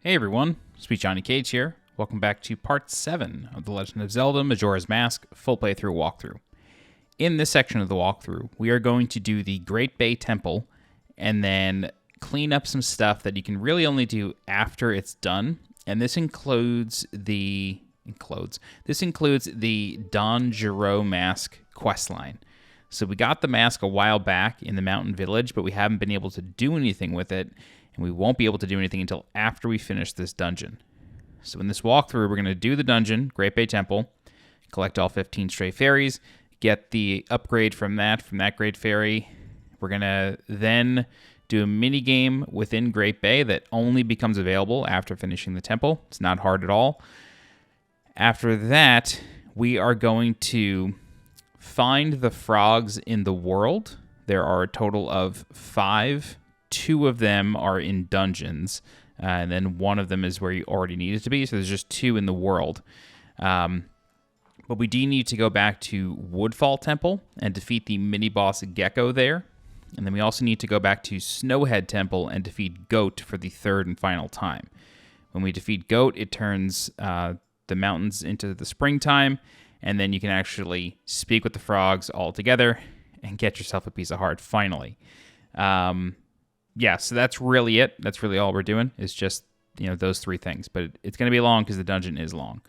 Hey everyone, SweetJohnnyCage here. Welcome back to part 7 of The Legend of Zelda Majora's Mask full playthrough walkthrough. In this section of the walkthrough, we are going to do the Great Bay Temple and then clean up some stuff that you can really only do after it's done. And this includes the Don Gero mask questline. So we got the mask a while back in the mountain village, but we haven't been able to do anything with it, and we won't be able to do anything until after we finish this dungeon. So in this walkthrough, we're going to do the dungeon, Great Bay Temple, collect all 15 stray fairies, get the upgrade from that great fairy. We're going to then do a mini game within Great Bay that only becomes available after finishing the temple. It's not hard at all. After that, we are going to find the frogs in the world. There are a total of 5. 2 of them are in dungeons, and then 1 of them is where you already need it to be, so there's just 2 in the world. But we do need to go back to Woodfall Temple and defeat the Miniboss Gekko there. And then we also need to go back to Snowhead Temple and defeat Goht for the 3rd and final time. When we defeat Goht, it turns the mountains into the springtime, and then you can actually speak with the frogs all together and get yourself a piece of heart finally. Yeah, so that's really it. That's really all we're doing is just, those 3 things. But it's going to be long because the dungeon is long.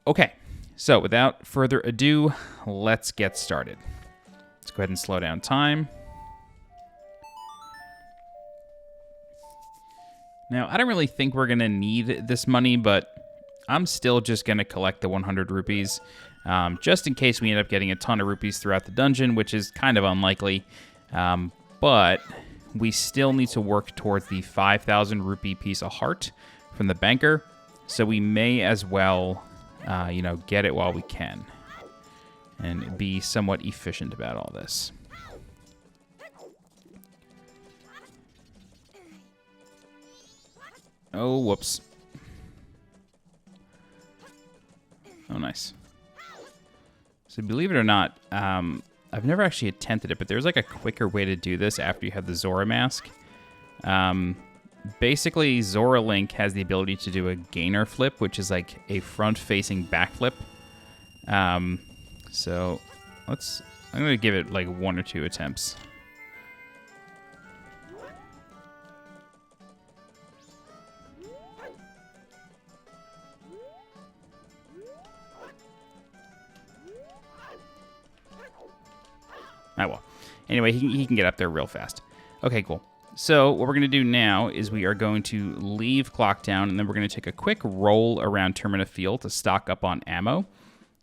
Okay, so without further ado, let's get started. Let's go ahead and slow down time. Now, I don't really think we're going to need this money, but I'm still just going to collect the 100 rupees, just in case we end up getting a ton of rupees throughout the dungeon, which is kind of unlikely. But we still need to work towards the 5,000 rupee piece of heart from the banker, so we may as well, get it while we can and be somewhat efficient about all this. Oh, whoops. Oh, nice. So believe it or not, I've never actually attempted it, but there's like a quicker way to do this after you have the Zora mask. Basically, Zora Link has the ability to do a gainer flip, which is like a front-facing backflip. So I'm going to give it like 1 or 2 attempts. Oh, well. Anyway, he can get up there real fast. Okay, cool. So what we're going to do now is we are going to leave Clocktown, and then we're going to take a quick roll around Termina Field to stock up on ammo.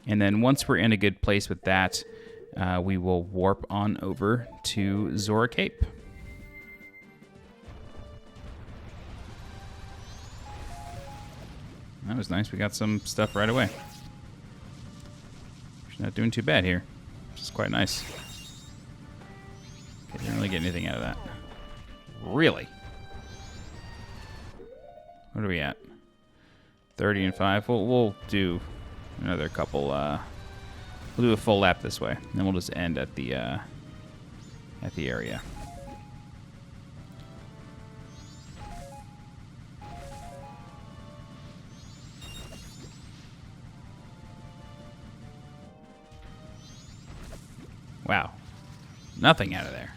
And then once we're in a good place with that, we will warp on over to Zora Cape. That was nice. We got some stuff right away. We're not doing too bad here, which is quite nice. Didn't really get anything out of that. Really? What are we at? 30 and 5. We'll do another couple. We'll do a full lap this way, and then we'll just end at the area. Wow, nothing out of there.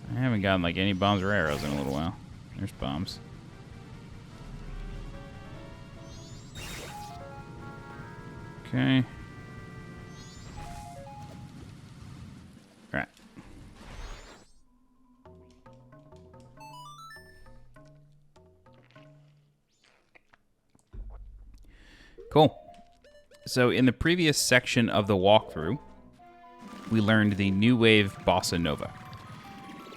I haven't gotten like any bombs or arrows in a little while. There's bombs. Okay. Alright. Cool. So in the previous section of the walkthrough, we learned the New Wave Bossa Nova.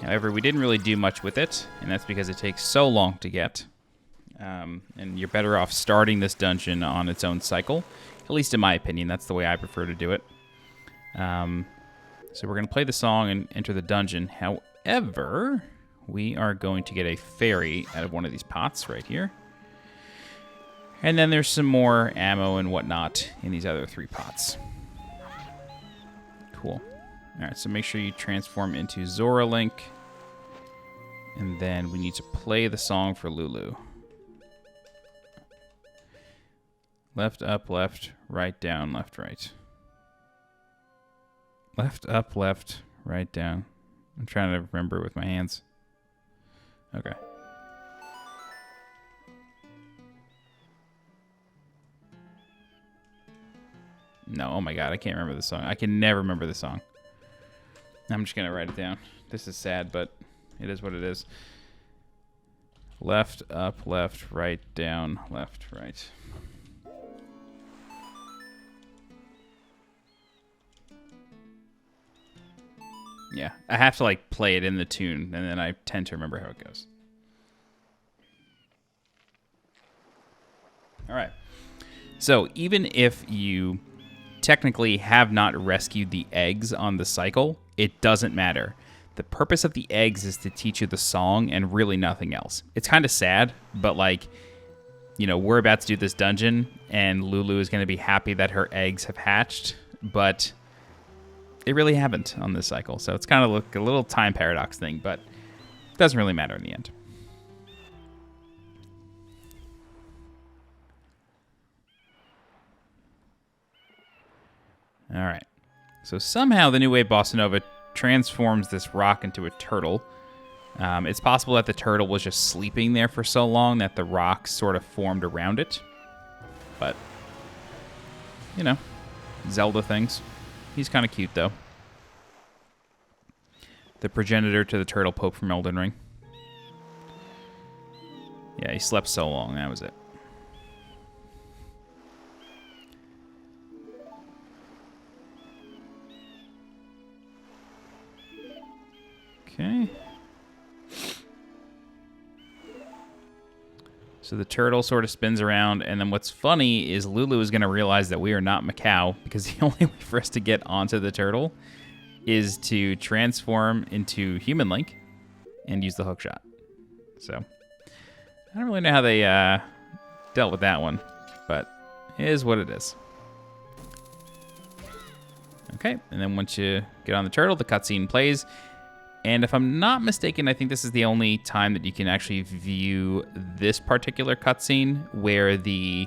However, we didn't really do much with it, and that's because it takes so long to get. And you're better off starting this dungeon on its own cycle. At least in my opinion, that's the way I prefer to do it. So we're going to play the song and enter the dungeon. However, we are going to get a fairy out of one of these pots right here. And then there's some more ammo and whatnot in these other 3 pots. Cool. Alright, so make sure you transform into Zora Link. And then we need to play the song for Lulu. Left, up, left, right, down, left, right. Left, up, left, right, down. I'm trying to remember with my hands. Okay. No, oh my god, I can't remember the song. I can never remember the song. I'm just going to write it down. This is sad, but it is what it is. Left, up, left, right, down, left, right. Yeah, I have to like play it in the tune, and then I tend to remember how it goes. All right. So even if you technically have not rescued the eggs on the cycle, it doesn't matter. The purpose of the eggs is to teach you the song and really nothing else. It's kind of sad, but like, you know, we're about to do this dungeon, and Lulu is going to be happy that her eggs have hatched, but they really haven't on this cycle. So it's kind of like a little time paradox thing, but it doesn't really matter in the end. All right. So somehow the new wave Bossa Nova transforms this rock into a turtle. It's possible that the turtle was just sleeping there for so long that the rocks sort of formed around it. But, you know, Zelda things. He's kind of cute, though. The progenitor to the turtle pope from Elden Ring. Yeah, he slept so long. That was it. Okay. So the turtle sort of spins around, and then what's funny is Lulu is going to realize that we are not Macau, because the only way for us to get onto the turtle is to transform into Human Link and use the hook shot. So I don't really know how they dealt with that one, but it is what it is. Okay, and then once you get on the turtle, the cutscene plays. And if I'm not mistaken, I think this is the only time that you can actually view this particular cutscene where the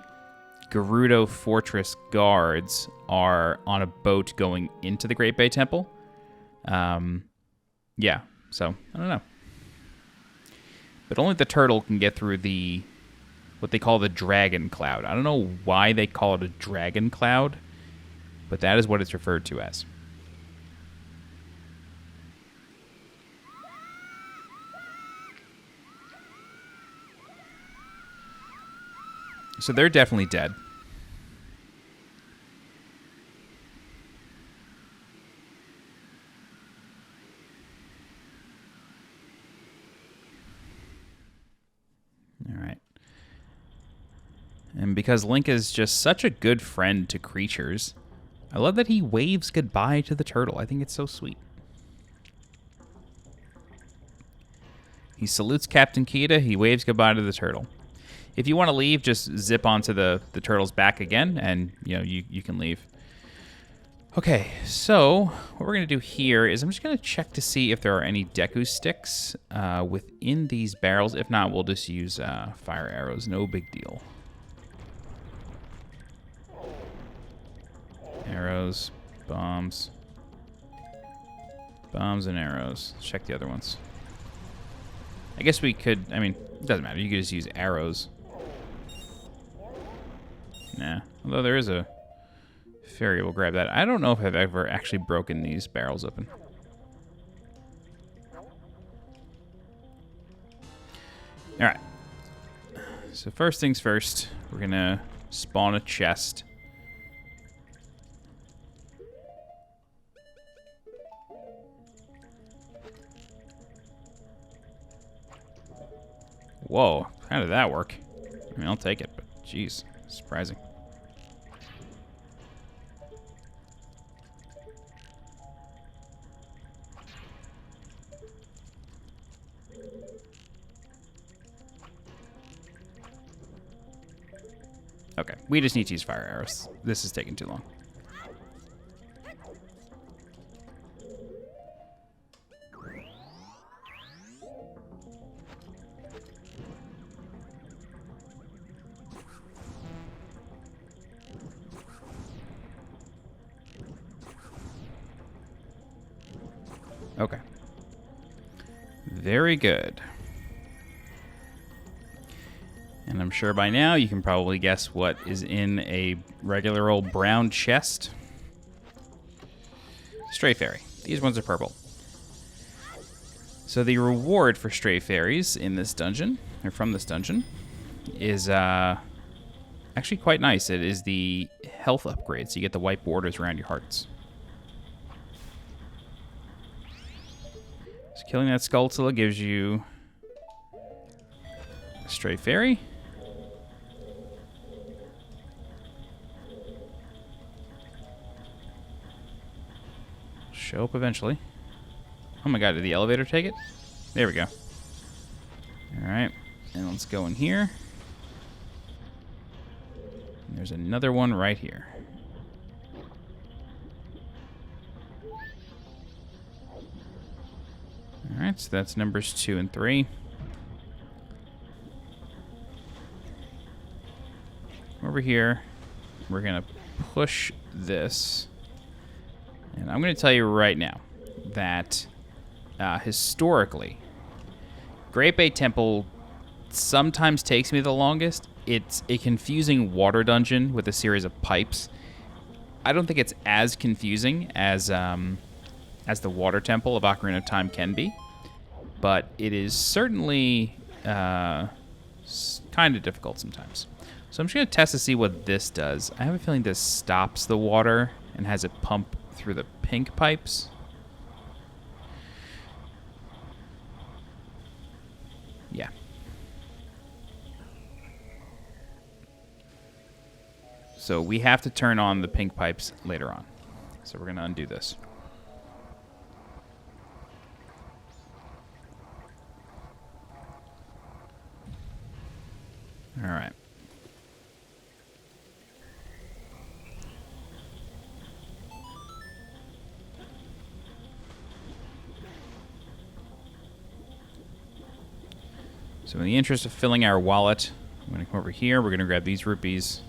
Gerudo Fortress guards are on a boat going into the Great Bay Temple. Yeah, so I don't know. But only the turtle can get through the what they call the dragon cloud. I don't know why they call it a dragon cloud, but that is what it's referred to as. So they're definitely dead. All right. And because Link is just such a good friend to creatures, I love that he waves goodbye to the turtle. I think it's so sweet. He salutes Captain Kida. He waves goodbye to the turtle. If you want to leave, just zip onto the turtle's back again, and you can leave. Okay, so what we're going to do here is I'm just going to check to see if there are any Deku sticks within these barrels. If not, we'll just use fire arrows. No big deal. Arrows, bombs. Bombs and arrows. Let's check the other ones. I guess we could, I mean, it doesn't matter. You could just use arrows. Nah, although there is a fairy. We'll grab that. I don't know if I've ever actually broken these barrels open. All right. So first things first, we're going to spawn a chest. Whoa, how did that work? I mean, I'll take it, but jeez, surprising. Okay, we just need to use fire arrows. This is taking too long. Very good. And I'm sure by now you can probably guess what is in a regular old brown chest. Stray Fairy. These ones are purple. So the reward for Stray Fairies in this dungeon, or from this dungeon, is actually quite nice. It is the health upgrade, so you get the white borders around your hearts. So killing that Skulltula gives you a Stray Fairy. Show up eventually. Oh my god, did the elevator take it? There we go. Alright, and let's go in here. And there's another one right here. Alright, so that's numbers 2 and 3. Over here, we're going to push this. And I'm going to tell you right now that historically, Great Bay Temple sometimes takes me the longest. It's a confusing water dungeon with a series of pipes. I don't think it's as confusing as the Water Temple of Ocarina of Time can be, but it is certainly kind of difficult sometimes. So I'm just going to test to see what this does. I have a feeling this stops the water and has it pump through the pink pipes. Yeah. So we have to turn on the pink pipes later on. So we're going to undo this. All right. So in the interest of filling our wallet, I'm going to come over here. We're going to grab these rupees.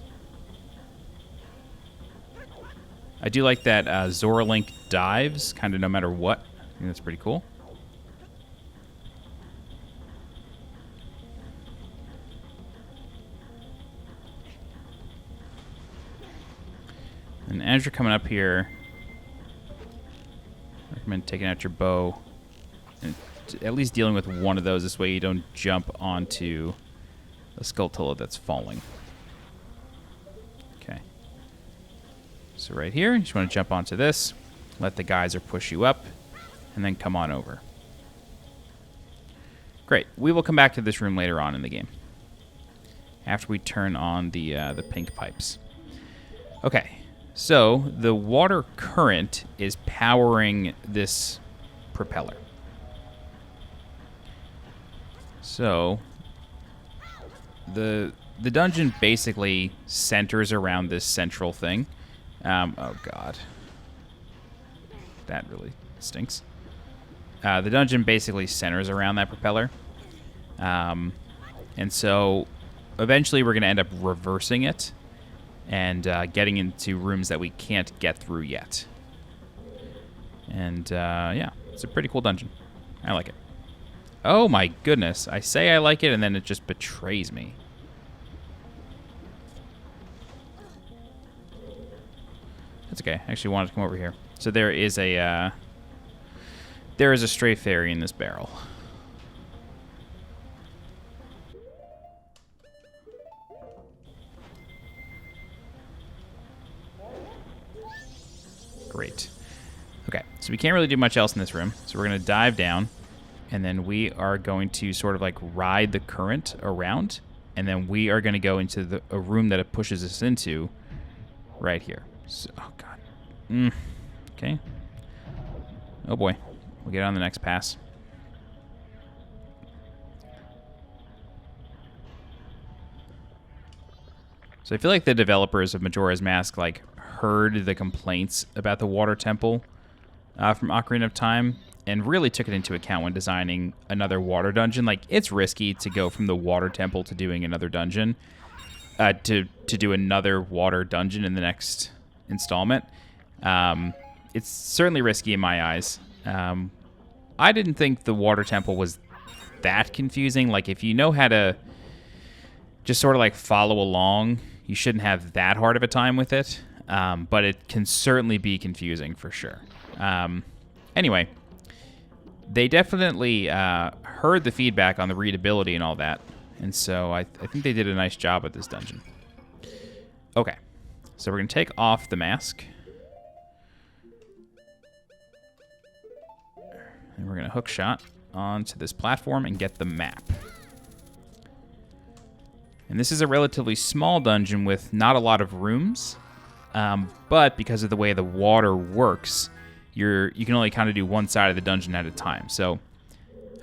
I do like that Zora Link dives, kind of no matter what. I think that's pretty cool. And as you're coming up here, I recommend taking out your bow and at least dealing with one of those. This way you don't jump onto the Skulltula that's falling. Okay. So right here, you just want to jump onto this, let the geyser push you up, and then come on over. Great. We will come back to this room later on in the game, after we turn on the pink pipes. Okay. So the water current is powering this propeller. So the dungeon basically centers around this central thing. Oh god, that really stinks. The dungeon basically centers around that propeller, and so eventually we're going to end up reversing it and getting into rooms that we can't get through yet. And yeah, it's a pretty cool dungeon. I like it. Oh my goodness. I say I like it, and then it just betrays me. That's okay. I actually wanted to come over here. So there is a stray fairy in this barrel. Great. Okay, so we can't really do much else in this room. So we're going to dive down, and then we are going to sort of like ride the current around, and then we are going to go into a room that it pushes us into right here. So, oh, God. Okay. Oh, boy. We'll get on the next pass. So I feel like the developers of Majora's Mask, like, heard the complaints about the Water Temple from Ocarina of Time and really took it into account when designing another water dungeon. Like, it's risky to go from the Water Temple to doing another dungeon, to do another water dungeon in the next installment. It's certainly risky in my eyes. I didn't think the water temple was that confusing. Like, if you know how to just sort of like follow along, you shouldn't have that hard of a time with it. But it can certainly be confusing for sure. Anyway, they definitely heard the feedback on the readability and all that. And so I think they did a nice job with this dungeon. Okay, so we're going to take off the mask. And we're going to hook shot onto this platform and get the map. And this is a relatively small dungeon with not a lot of rooms. But because of the way the water works, you can only kind of do one side of the dungeon at a time. So,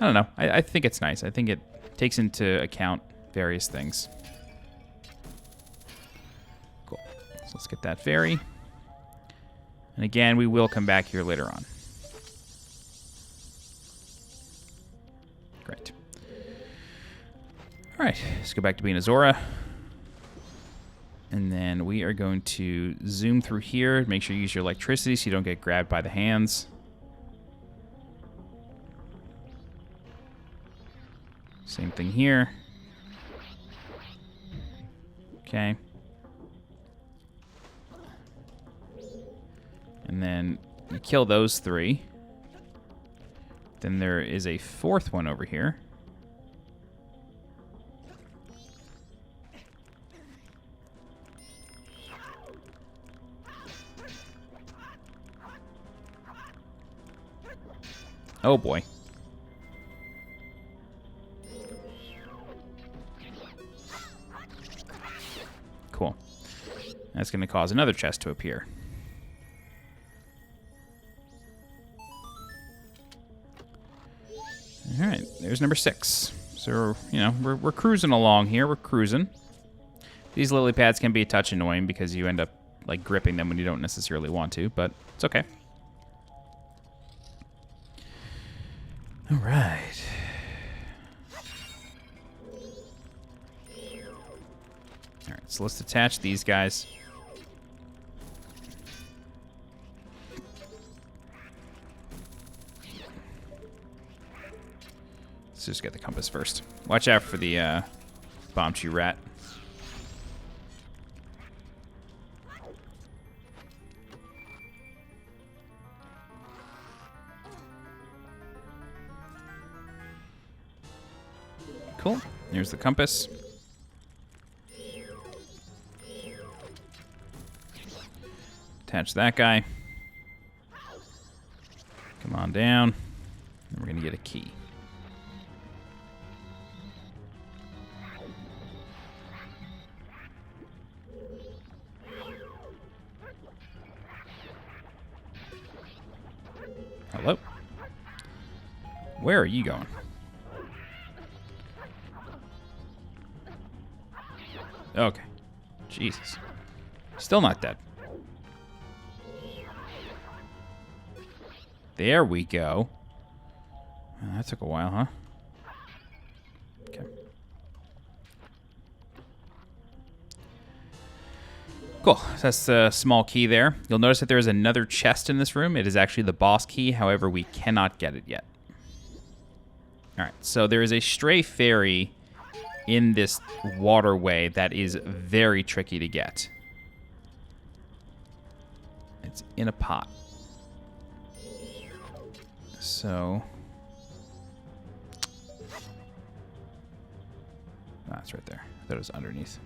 I don't know. I think it's nice. I think it takes into account various things. Cool. So let's get that fairy. And again, we will come back here later on. Great. All right, let's go back to being a Zora. And then we are going to zoom through here. Make sure you use your electricity so you don't get grabbed by the hands. Same thing here. Okay. And then you kill those 3. Then there is a 4th one over here. Oh boy. Cool. That's going to cause another chest to appear. All right, there's number 6. So, you know, we're cruising along here. We're cruising. These lily pads can be a touch annoying because you end up, like, gripping them when you don't necessarily want to, but it's okay. All right. All right, so let's attach these guys. Let's just get the compass first. Watch out for the bomb chew rat. Cool. Here's the compass. Attach that guy. Come on down. And we're going to get a key. Hello? Where are you going? Okay. Jesus. Still not dead. There we go. That took a while, huh? Okay. Cool. So that's the small key there. You'll notice that there is another chest in this room. It is actually the boss key. However, we cannot get it yet. All right. So there is a stray fairy in this waterway that is very tricky to get. It's in a pot. So... oh, it's right there. I thought it was underneath.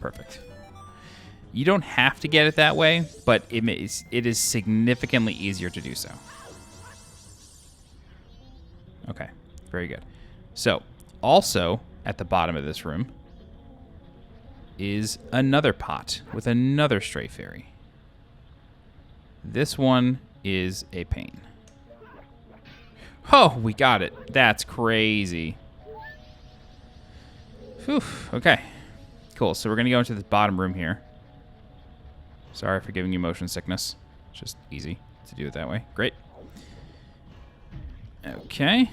Perfect. You don't have to get it that way, but it is significantly easier to do so. Okay, very good. So, also at the bottom of this room is another pot with another stray fairy. This one is a pain. Oh, we got it. That's crazy. Whew, okay. Cool, so we're going to go into the bottom room here. Sorry for giving you motion sickness. It's just easy to do it that way. Great. Okay.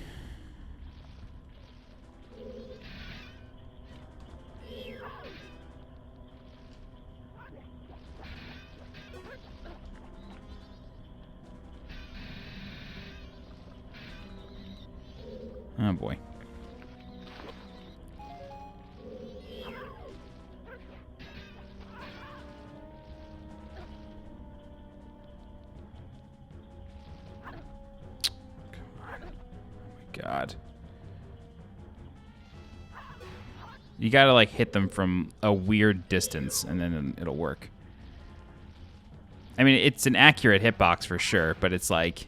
Oh, boy. God. You gotta, like, hit them from a weird distance, and then it'll work. I mean, it's an accurate hitbox for sure, but it's like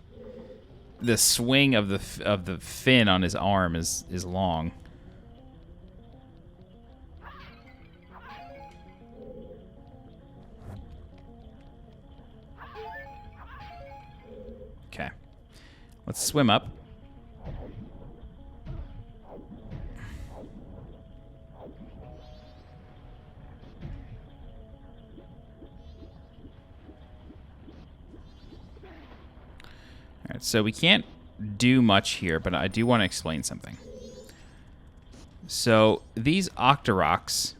the swing of the fin on his arm is long. Okay. Let's swim up. All right, so we can't do much here, but I do want to explain something. So these Octoroks,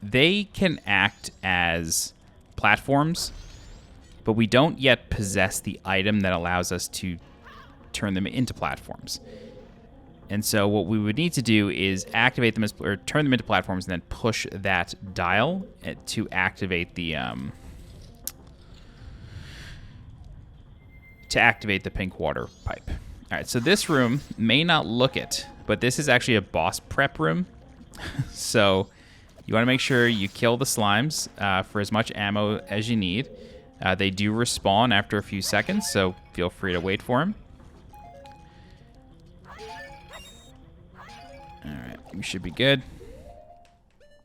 they can act as platforms, but we don't yet possess the item that allows us to turn them into platforms. And so what we would need to do is activate them as, or turn them into platforms, and then push that dial to activate the pink water pipe. All right, so this room may not look it, but this is actually a boss prep room. So you want to make sure you kill the slimes for as much ammo as you need. They do respawn after a few seconds, so feel free to wait for them. All right, we should be good.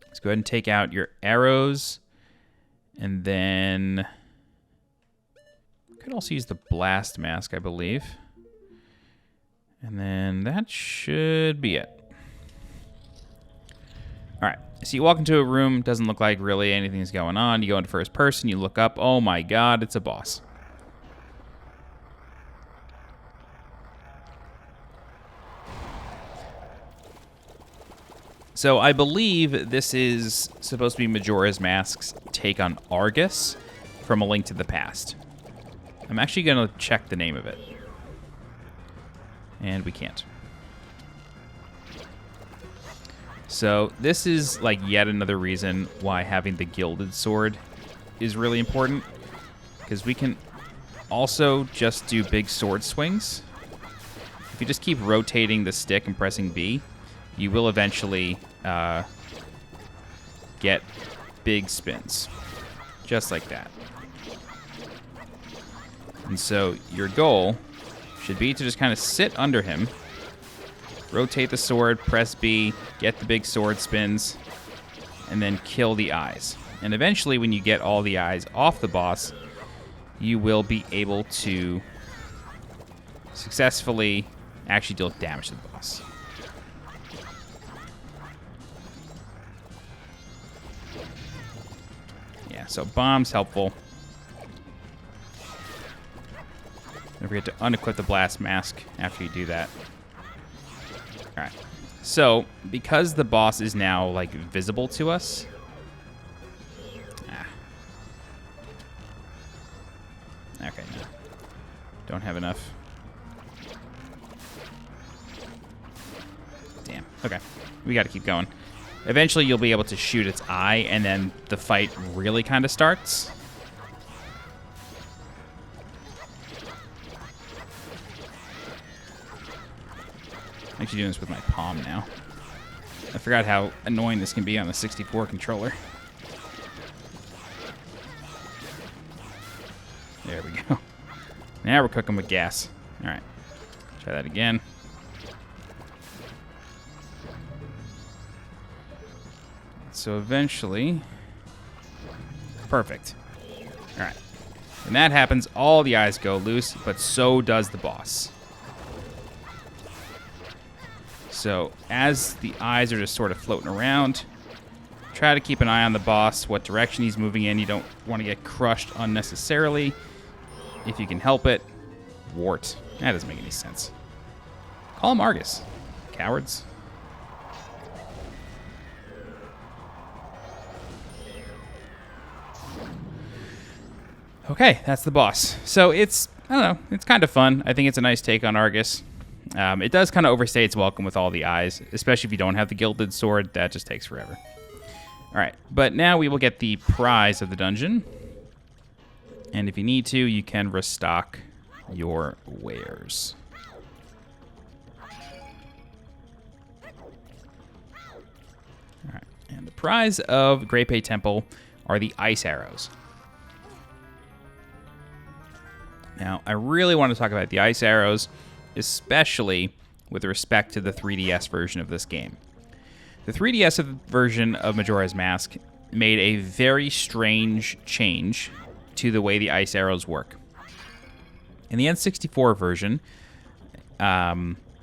Let's go ahead and take out your arrows, and then could also use the blast mask, I believe. And then that should be it. All right, so you walk into a room, doesn't look like really anything's going on. You go into first person, you look up, oh my god, it's a boss. So I believe this is supposed to be Majora's Mask's take on Argus from A Link to the Past. I'm actually going to check the name of it. And we can't. So this is like yet another reason why having the gilded sword is really important. Because we can also just do big sword swings. If you just keep rotating the stick and pressing B, you will eventually get big spins. Just like that. And so your goal should be to just kind of sit under him, rotate the sword, press B, get the big sword spins, and then kill the eyes. And eventually, when you get all the eyes off the boss, you will be able to successfully actually deal damage to the boss. Yeah, so bomb's helpful. Don't forget to unequip the blast mask after you do that. Alright. So, because the boss is now, like, visible to us... Okay, no. Don't have enough. Damn. Okay. We gotta keep going. Eventually, you'll be able to shoot its eye, and then the fight really kind of starts. I'm actually doing this with my palm now. I forgot how annoying this can be on the 64 controller. There we go. Now we're cooking with gas. All right. Try that again. So eventually... Perfect. All right. When that happens, all the eyes go loose, but so does the boss. So as the eyes are just sort of floating around, try to keep an eye on the boss, what direction he's moving in. You don't want to get crushed unnecessarily. If you can help it, wart. That doesn't make any sense. Call him Argus. Cowards. Okay, that's the boss. So it's, I don't know, it's kind of fun. I think it's a nice take on Argus. It does kind of overstay its welcome with all the eyes, especially if you don't have the gilded sword. That just takes forever. All right, but now we will get the prize of the dungeon. And if you need to, you can restock your wares. All right, and the prize of Great Bay Temple are the ice arrows. Now, I really want to talk about the ice arrows, especially with respect to the 3DS version of this game. The 3DS version of Majora's Mask made a very strange change to the way the ice arrows work. In the N64 version,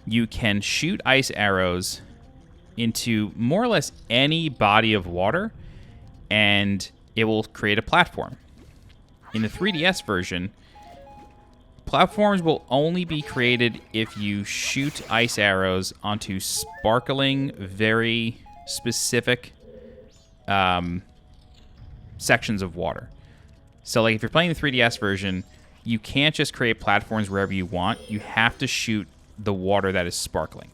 you can shoot ice arrows into more or less any body of water, and it will create a platform. In the 3DS version, platforms will only be created if you shoot ice arrows onto sparkling, very specific sections of water. So, like, if you're playing the 3DS version, you can't just create platforms wherever you want. You have to shoot the water that is sparkling.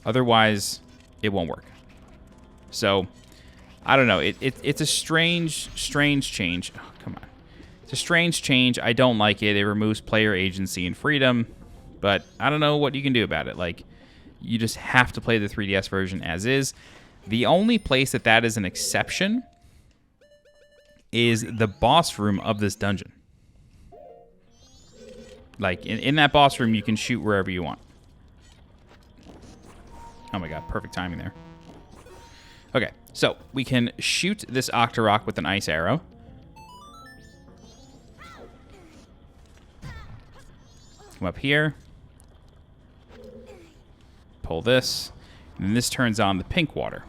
Otherwise, it won't work. So, I don't know. It's a strange change. Oh, come on. It's a strange change. I don't like it. It removes player agency and freedom, but I don't know what you can do about it. Like, you just have to play the 3DS version as is. The only place that is an exception is the boss room of this dungeon. Like, in that boss room, you can shoot wherever you want. Oh my god, perfect timing there. Okay, so we can shoot this Octorok with an ice arrow. Come up here. Pull this. And then this turns on the pink water.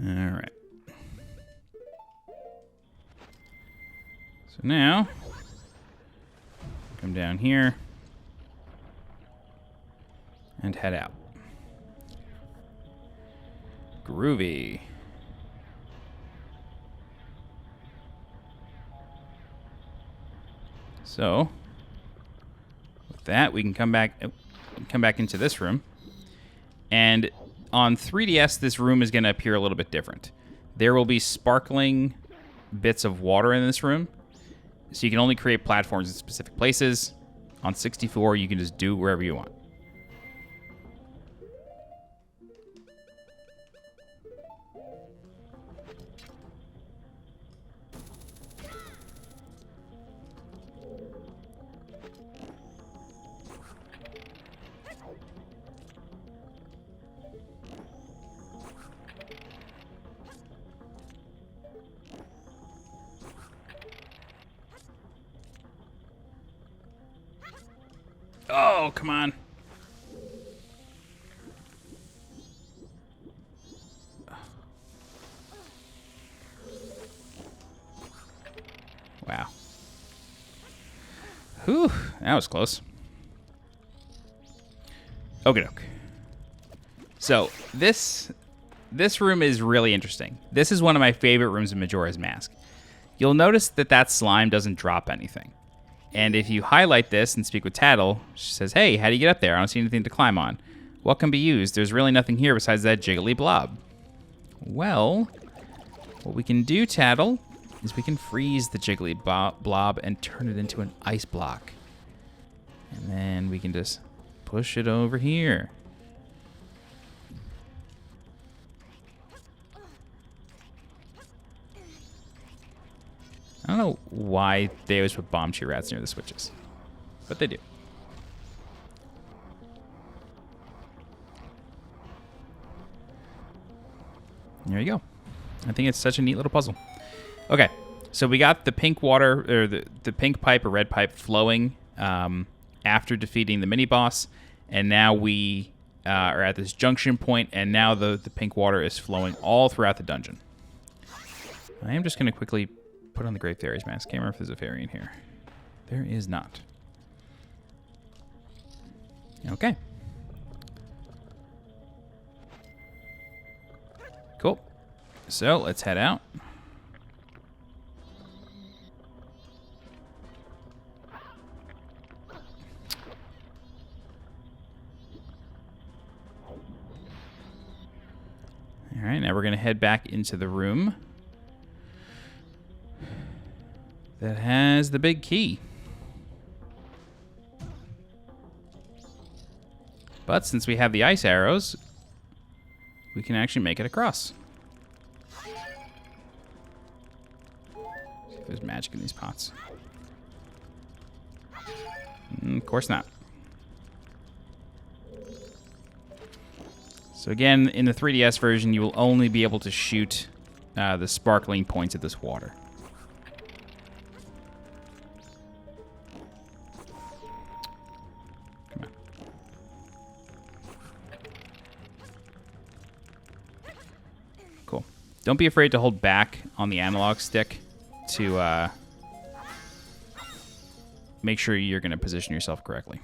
All right. So now, come down here and head out. Groovy. So, with that, we can come back into this room. And on 3DS, this room is going to appear a little bit different. There will be sparkling bits of water in this room. So you can only create platforms in specific places. On 64, you can just do wherever you want. Oh, come on. Wow. Whew, that was close. Okie doke. So, this room is really interesting. This is one of my favorite rooms in Majora's Mask. You'll notice that slime doesn't drop anything. And if you highlight this and speak with Tattle, she says, "Hey, how do you get up there? I don't see anything to climb on. What can be used? There's really nothing here besides that jiggly blob." Well, what we can do, Tattle, is we can freeze the jiggly blob and turn it into an ice block. And then we can just push it over here. I don't know why they always put Bombchu rats near the switches, but they do. There you go. I think it's such a neat little puzzle. Okay, so we got the pink water, or the pink pipe or red pipe flowing after defeating the mini-boss, and now we are at this junction point, and now the pink water is flowing all throughout the dungeon. I am just going to quickly put on the Great Fairy's mask. Can't remember if there's a fairy in here. There is not. Okay. Cool. So let's head out. All right, now we're going to head back into the room that has the big key. But since we have the ice arrows, we can actually make it across. See if there's magic in these pots. Of course not. So again, in the 3DS version, you will only be able to shoot the sparkling points of this water. Come on. Cool. Don't be afraid to hold back on the analog stick to make sure you're going to position yourself correctly.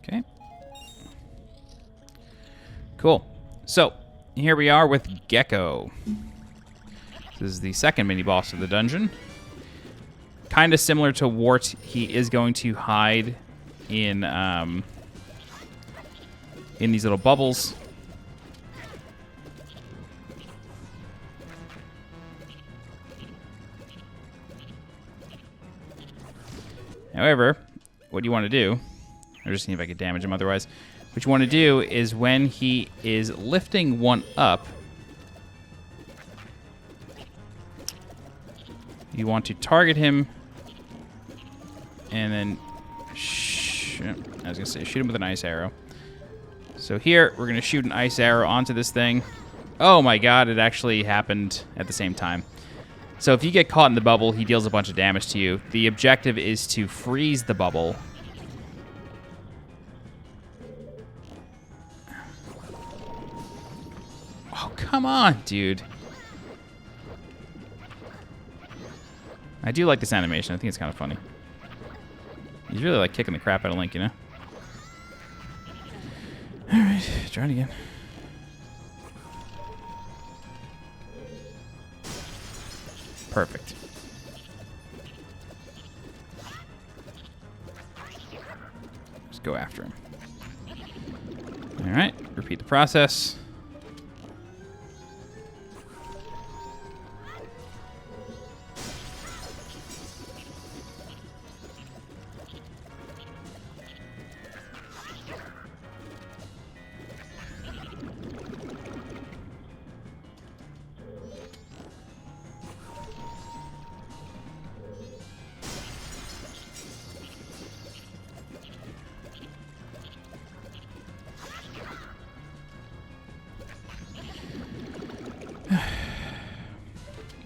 Okay. Cool. So, here we are with Gekko. This is the second mini-boss of the dungeon. Kind of similar to Wart, he is going to hide in these little bubbles. However, what you want to do, I'll just see if I can damage him otherwise. What you want to do is when he is lifting one up, you want to target him and then shoot him with an ice arrow. So here, we're going to shoot an ice arrow onto this thing. Oh my god, it actually happened at the same time. So if you get caught in the bubble, he deals a bunch of damage to you. The objective is to freeze the bubble. Oh, come on, dude. I do like this animation. I think it's kind of funny. He's really like kicking the crap out of Link, you know? Alright, try it again. Perfect. Just go after him. Alright, repeat the process.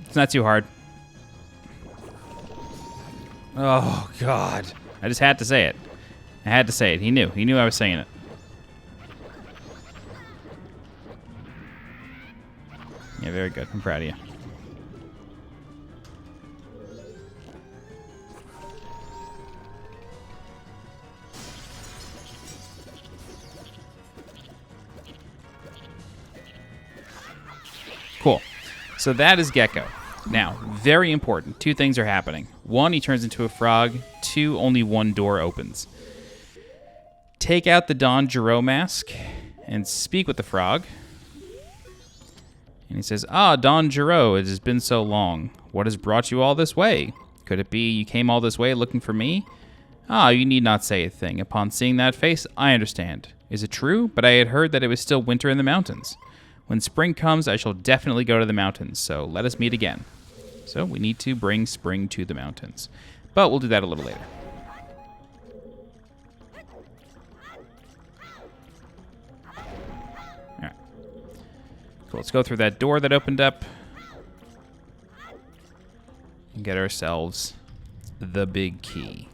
It's not too hard. Oh, God. I just had to say it. I had to say it. He knew. He knew I was saying it. Yeah, very good. I'm proud of you. Cool. So that is Gekko. Now, very important. Two things are happening. One, he turns into a frog. Two, only one door opens. Take out the Don Gero mask and speak with the frog. And he says, "Ah, Don Gero, it has been so long. What has brought you all this way? Could it be you came all this way looking for me? Ah, you need not say a thing. Upon seeing that face, I understand. Is it true? But I had heard that it was still winter in the mountains. When spring comes, I shall definitely go to the mountains, so let us meet again." So we need to bring spring to the mountains. But we'll do that a little later. All right. Cool, let's go through that door that opened up and get ourselves the big key.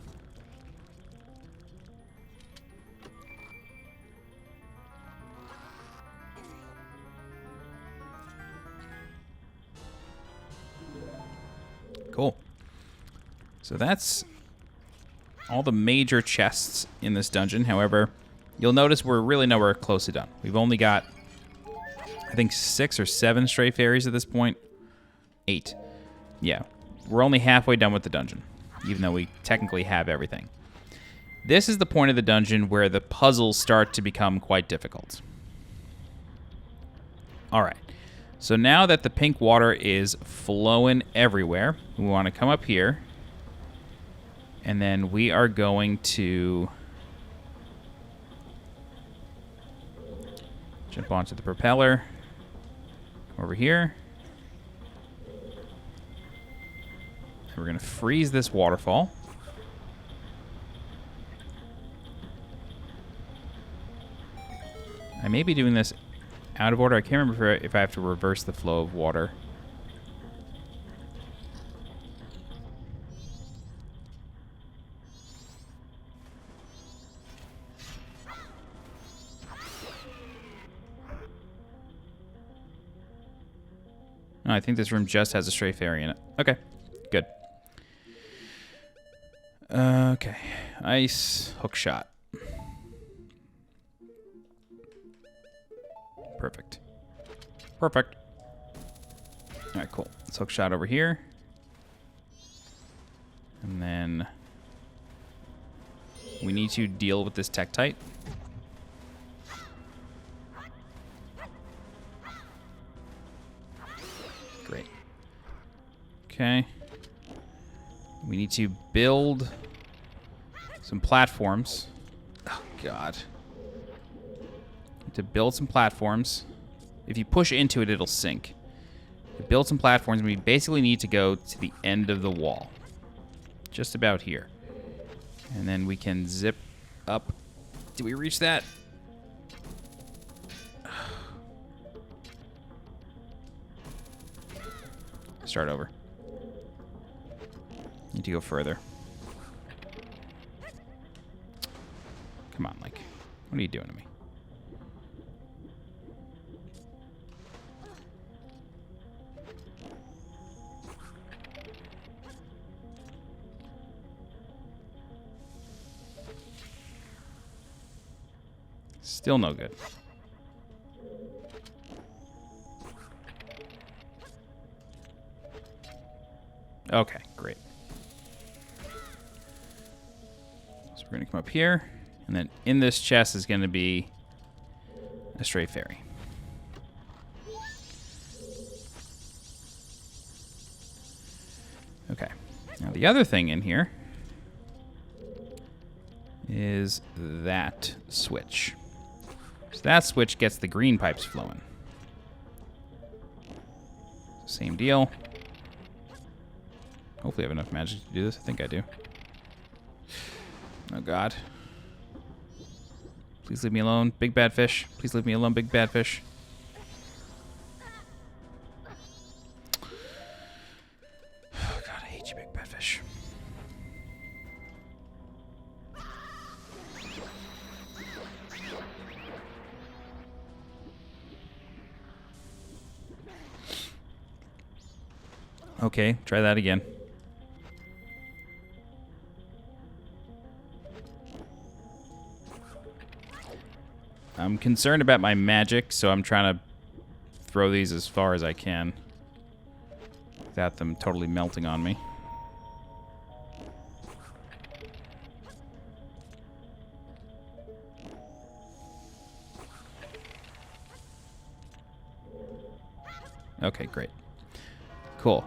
Cool. So that's all the major chests in this dungeon. However, you'll notice we're really nowhere close to done. We've only got, I think, 6 or 7 stray fairies at this point. 8. Yeah, we're only halfway done with the dungeon, even though we technically have everything. This is the point of the dungeon where the puzzles start to become quite difficult. All right, so now that the pink water is flowing everywhere, we want to come up here, and then we are going to jump onto the propeller, come over here. We're going to freeze this waterfall. I may be doing this out of order. I can't remember if I have to reverse the flow of water. No, I think this room just has a stray fairy in it. Okay, good. Okay, ice hook shot. Perfect. Perfect. All right, cool. Let's hook shot over here. And then we need to deal with this Tektite. Great. Okay. We need to build some platforms. Oh, God. To build some platforms. If you push into it, it'll sink. To build some platforms, we basically need to go to the end of the wall. Just about here. And then we can zip up. Did we reach that? Start over. Need to go further. Come on, like, what are you doing to me? Still no good. Okay, great. So we're going to come up here, and then in this chest is going to be a stray fairy. Okay. Now the other thing in here is that switch. So that switch gets the green pipes flowing. Same deal. Hopefully I have enough magic to do this. I think I do. Oh, God. Please leave me alone, big bad fish. Please leave me alone, big bad fish. Oh, God, I hate you, big bad fish. Okay, try that again. I'm concerned about my magic, so I'm trying to throw these as far as I can without them totally melting on me. Okay, great. Cool.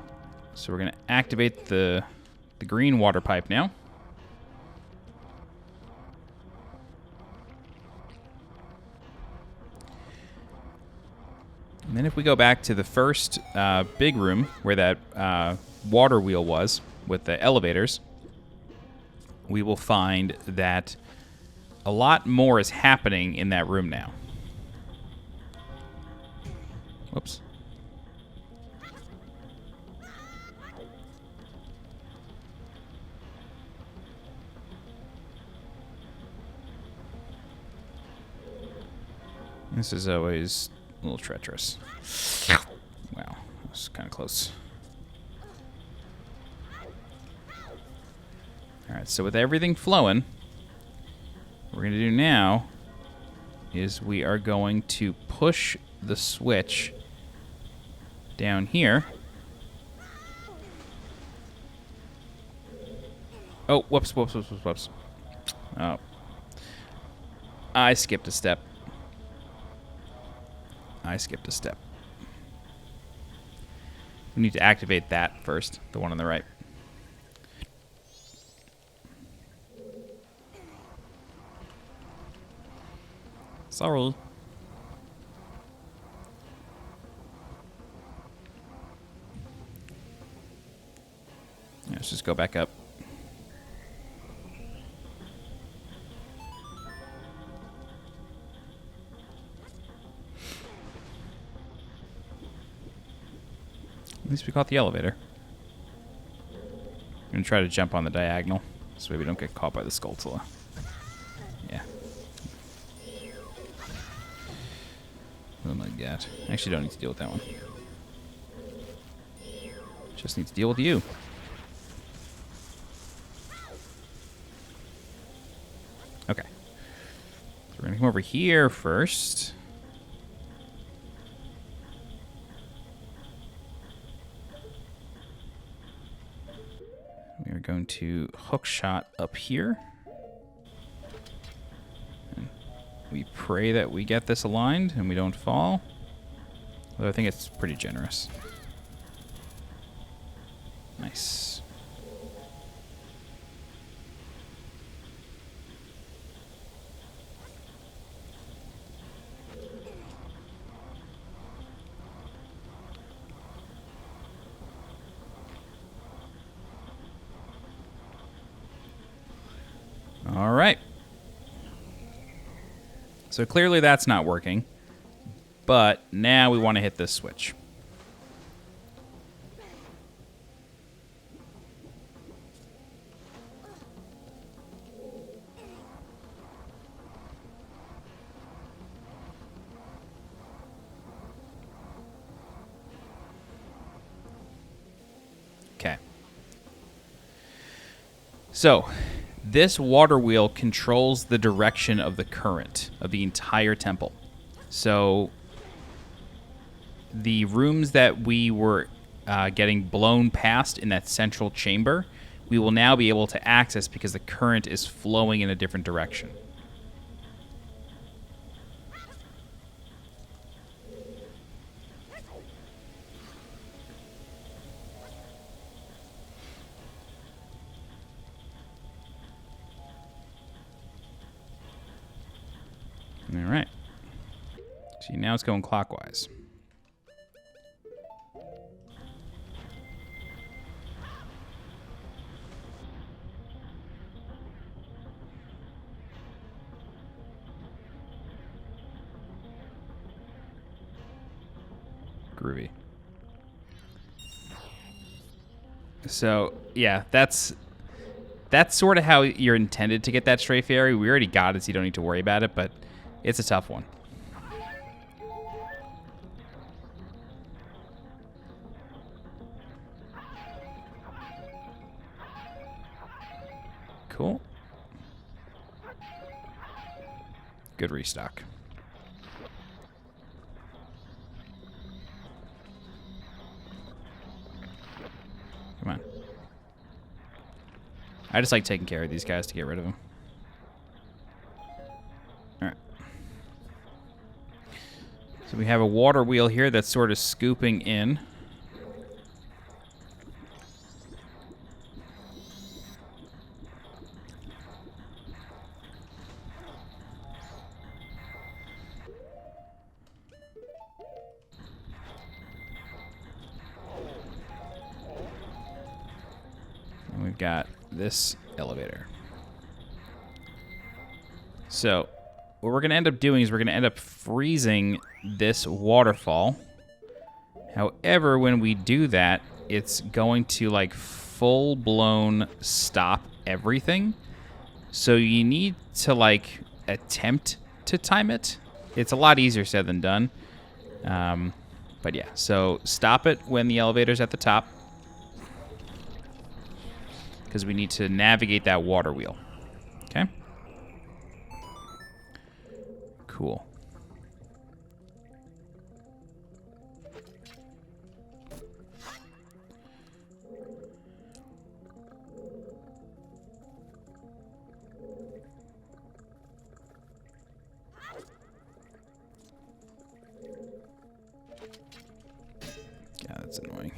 So we're going to activate the green water pipe now. And then if we go back to the first big room where that water wheel was with the elevators, we will find that a lot more is happening in that room now. Whoops. This is always a little treacherous. Wow, that was kind of close. All Alright, so with everything flowing, what we're going to do now is we are going to push the switch down here. Oh, whoops. Oh. I skipped a step. We need to activate that first, the one on the right. Sorry. Let's just go back up. At least we caught the elevator. I'm going to try to jump on the diagonal so we don't get caught by the Skulltula. Yeah. Oh my god. I actually don't need to deal with that one. Just need to deal with you. Okay. So we're going to come over here first. We are going to hook shot up here. And we pray that we get this aligned and we don't fall. Although I think it's pretty generous. Nice. All right. So clearly that's not working. But now we want to hit this switch. Okay. So this water wheel controls the direction of the current of the entire temple. So the rooms that we were getting blown past in that central chamber, we will now be able to access because the current is flowing in a different direction. All right. See, now it's going clockwise. Groovy. So, yeah, that's sort of how you're intended to get that stray fairy. We already got it, so you don't need to worry about it, but it's a tough one. Cool. Good restock. Come on. I just like taking care of these guys to get rid of them. Alright. So we have a water wheel here that's sort of scooping in. And we've got this elevator. So what we're going to end up doing is we're going to end up freezing this waterfall. However, when we do that, it's going to like full-blown stop everything. So you need to like attempt to time it. It's a lot easier said than done. But yeah, so stop it when the elevator's at the top. because we need to navigate that water wheel. Okay? Cool. Yeah, that's annoying.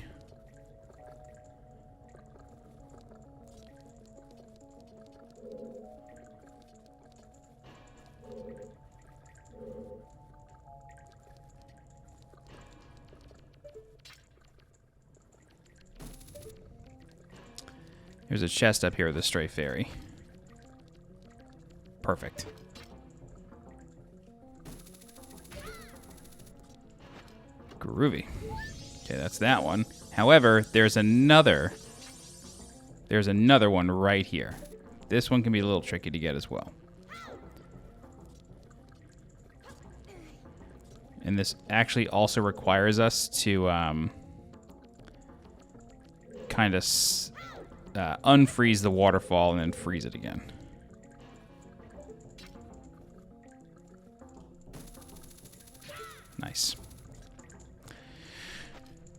There's a chest up here with a stray fairy. Perfect. Groovy. Okay, that's that one. However, there's another one right here. This one can be a little tricky to get as well. And this actually also requires us to kind of unfreeze the waterfall and then freeze it again. Nice.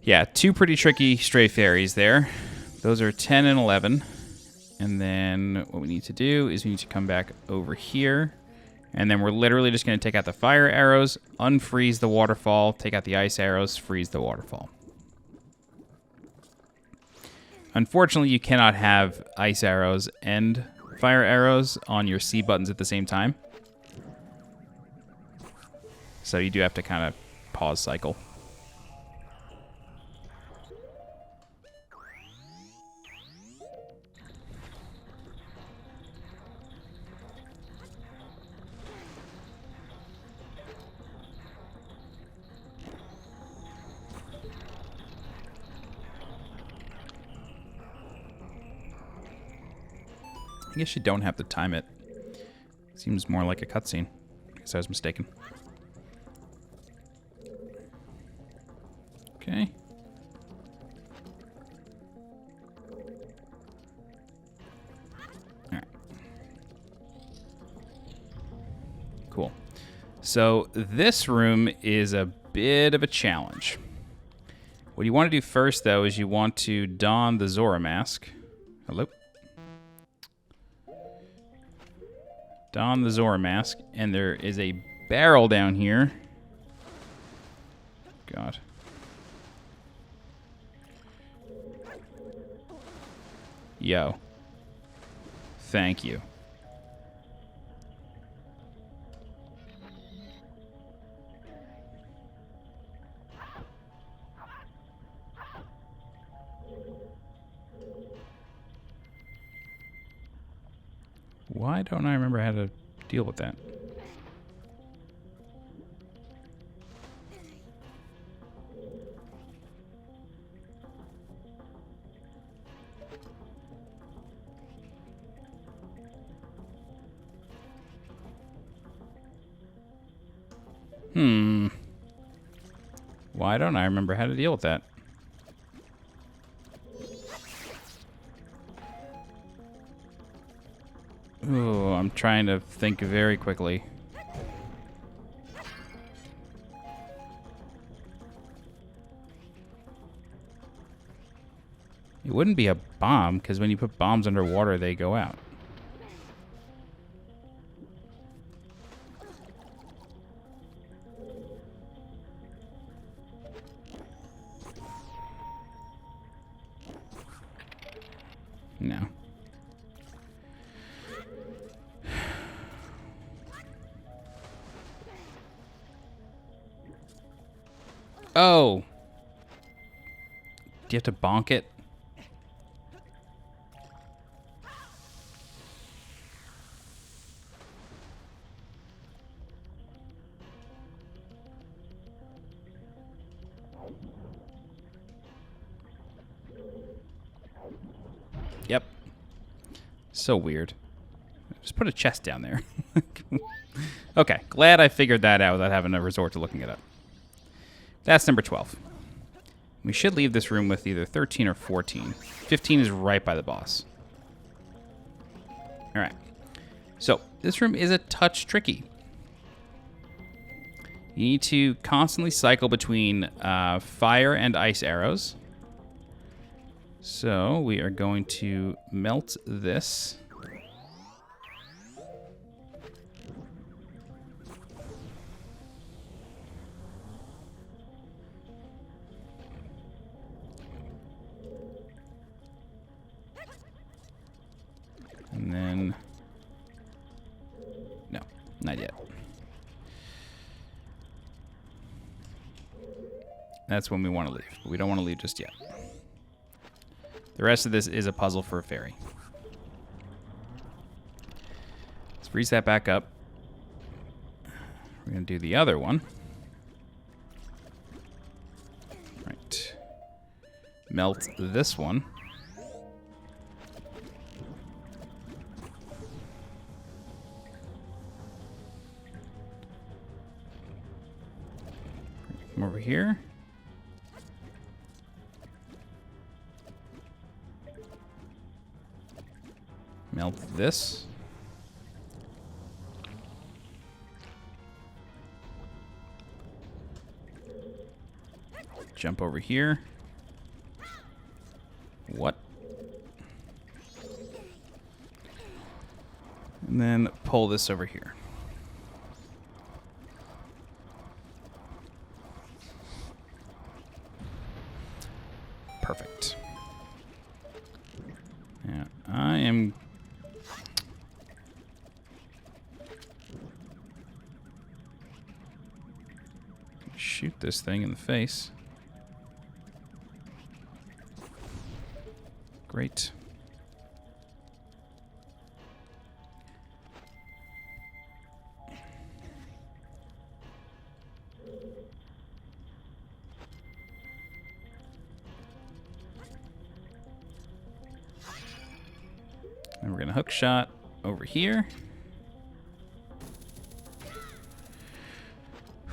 Yeah, two pretty tricky stray fairies there. Those are 10 and 11. And then what we need to do is we need to come back over here. And then we're literally just going to take out the fire arrows, unfreeze the waterfall, take out the ice arrows, freeze the waterfall. Unfortunately, you cannot have ice arrows and fire arrows on your C buttons at the same time. So you do have to kind of pause cycle. I guess you don't have to time it. Seems more like a cutscene. I guess I was mistaken. Okay. Alright. Cool. So this room is a bit of a challenge. What you want to do first, though, is you want to don the Zora mask. Hello? Don the Zora mask, and there is a barrel down here. God. Yo. Thank you. Why don't I remember how to deal with that? Why don't I remember how to deal with that? Ooh, I'm trying to think very quickly. It wouldn't be a bomb, because when you put bombs underwater, they go out. No. Oh! Do you have to bonk it? Yep. So weird. Just put a chest down there. Okay, glad I figured that out without having to resort to looking it up. That's number 12. We should leave this room with either 13 or 14. 15 is right by the boss. All right. So this room is a touch tricky. You need to constantly cycle between fire and ice arrows. So we are going to melt this. And then, no, not yet. That's when we want to leave. But we don't want to leave just yet. The rest of this is a puzzle for a fairy. Let's freeze that back up. We're going to do the other one. Right. Melt this one. Come over here. Melt this. Jump over here. What? And then pull this over here. Perfect. Yeah, I am... shoot this thing in the face. Great. And we're going to hook shot over here.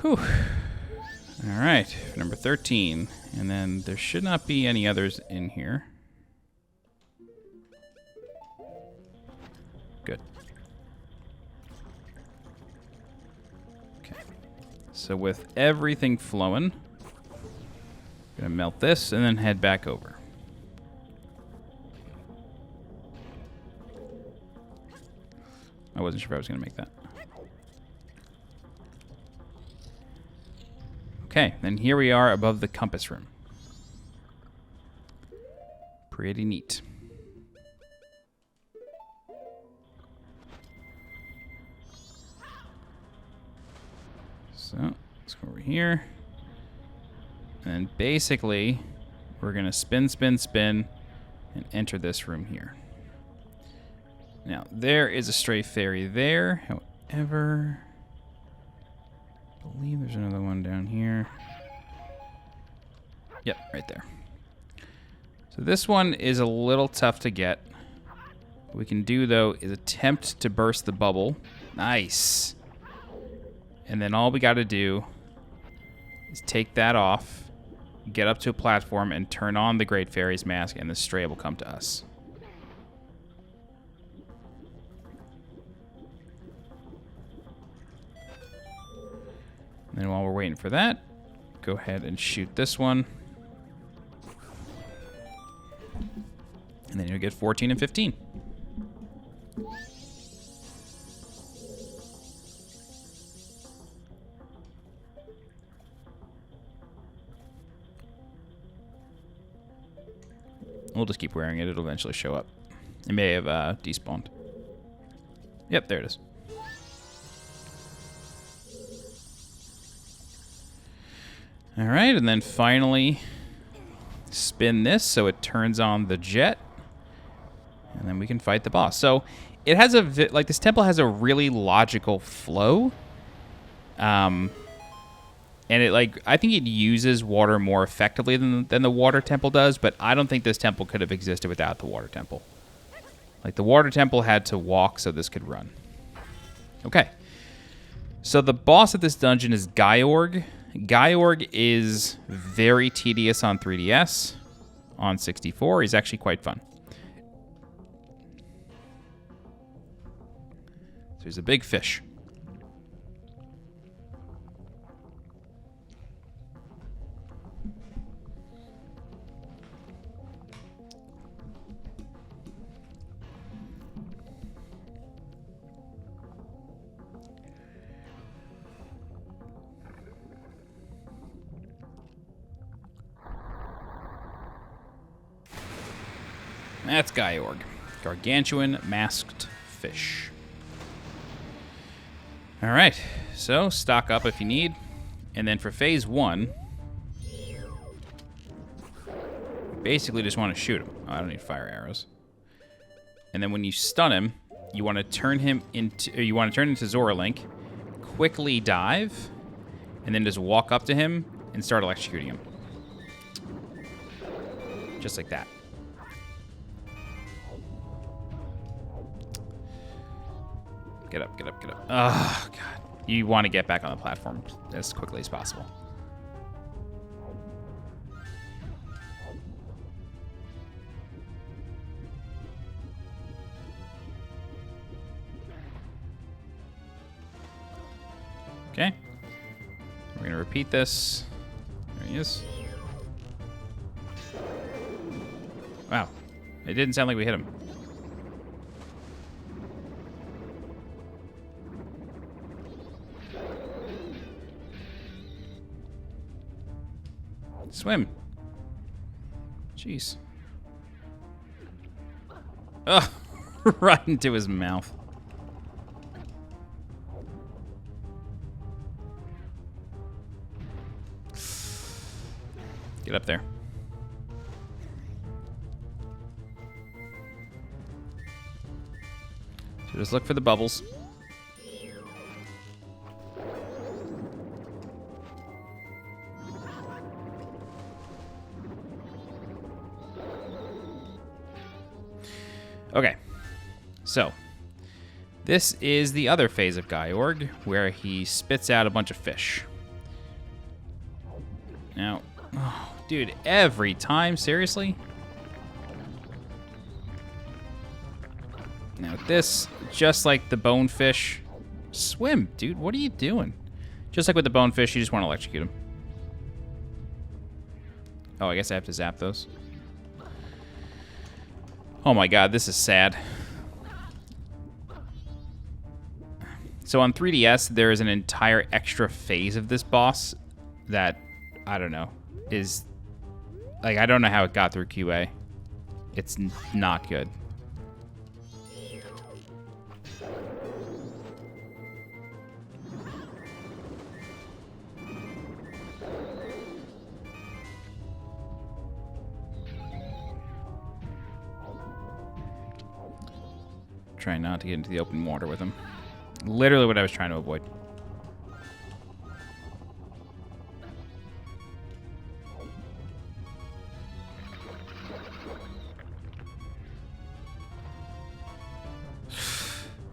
Whew. All right, number 13. And then there should not be any others in here. Good. Okay. So with everything flowing, I'm going to melt this and then head back over. I wasn't sure if I was going to make that. Okay, then here we are above the compass room. Pretty neat. So, let's go over here. And basically, we're going to spin, spin, spin, and enter this room here. Now, there is a stray fairy there. However, I believe there's another one down here. Yep, right there. So this one is a little tough to get. What we can do, though, is attempt to burst the bubble. Nice. And then all we got to do is take that off, get up to a platform, and turn on the Great Fairy's mask, and the stray will come to us. And then while we're waiting for that, go ahead and shoot this one. And then you'll get 14 and 15. We'll just keep wearing it. It'll eventually show up. It may have despawned. Yep, there it is. All right, and then finally spin this so it turns on the jet, and then we can fight the boss. So it has a like this temple has a really logical flow, and it I think it uses water more effectively than the water temple does. But I don't think this temple could have existed without the water temple. Like the water temple had to walk so this could run. Okay, so the boss of this dungeon is Gyorg. Gyorg is very tedious on 3DS. On 64, he's actually quite fun. So he's a big fish. That's Gyorg. Gargantuan masked fish. All right, so stock up if you need. And then for phase 1, basically just want to shoot him. Oh, I don't need fire arrows. And then when you stun him, you want to turn him into Zora Link, quickly dive, and then just walk up to him and start electrocuting him. Just like that. Get up, get up, get up. Oh, God. You want to get back on the platform as quickly as possible. Okay. We're going to repeat this. There he is. Wow. It didn't sound like we hit him. Swim. Jeez. Ugh. Right into his mouth. Get up there. So just look for the bubbles. Okay, so this is the other phase of Gyorg, where he spits out a bunch of fish. Now, oh, dude, every time, seriously? Now this, just like the bonefish, swim, dude, what are you doing? Just like with the bonefish, you just want to electrocute him. Oh, I guess I have to zap those. Oh my God, this is sad. So on 3DS, there is an entire extra phase of this boss that, I don't know, is... Like, I don't know how it got through QA. It's not good. Trying not to get into the open water with him. Literally what I was trying to avoid.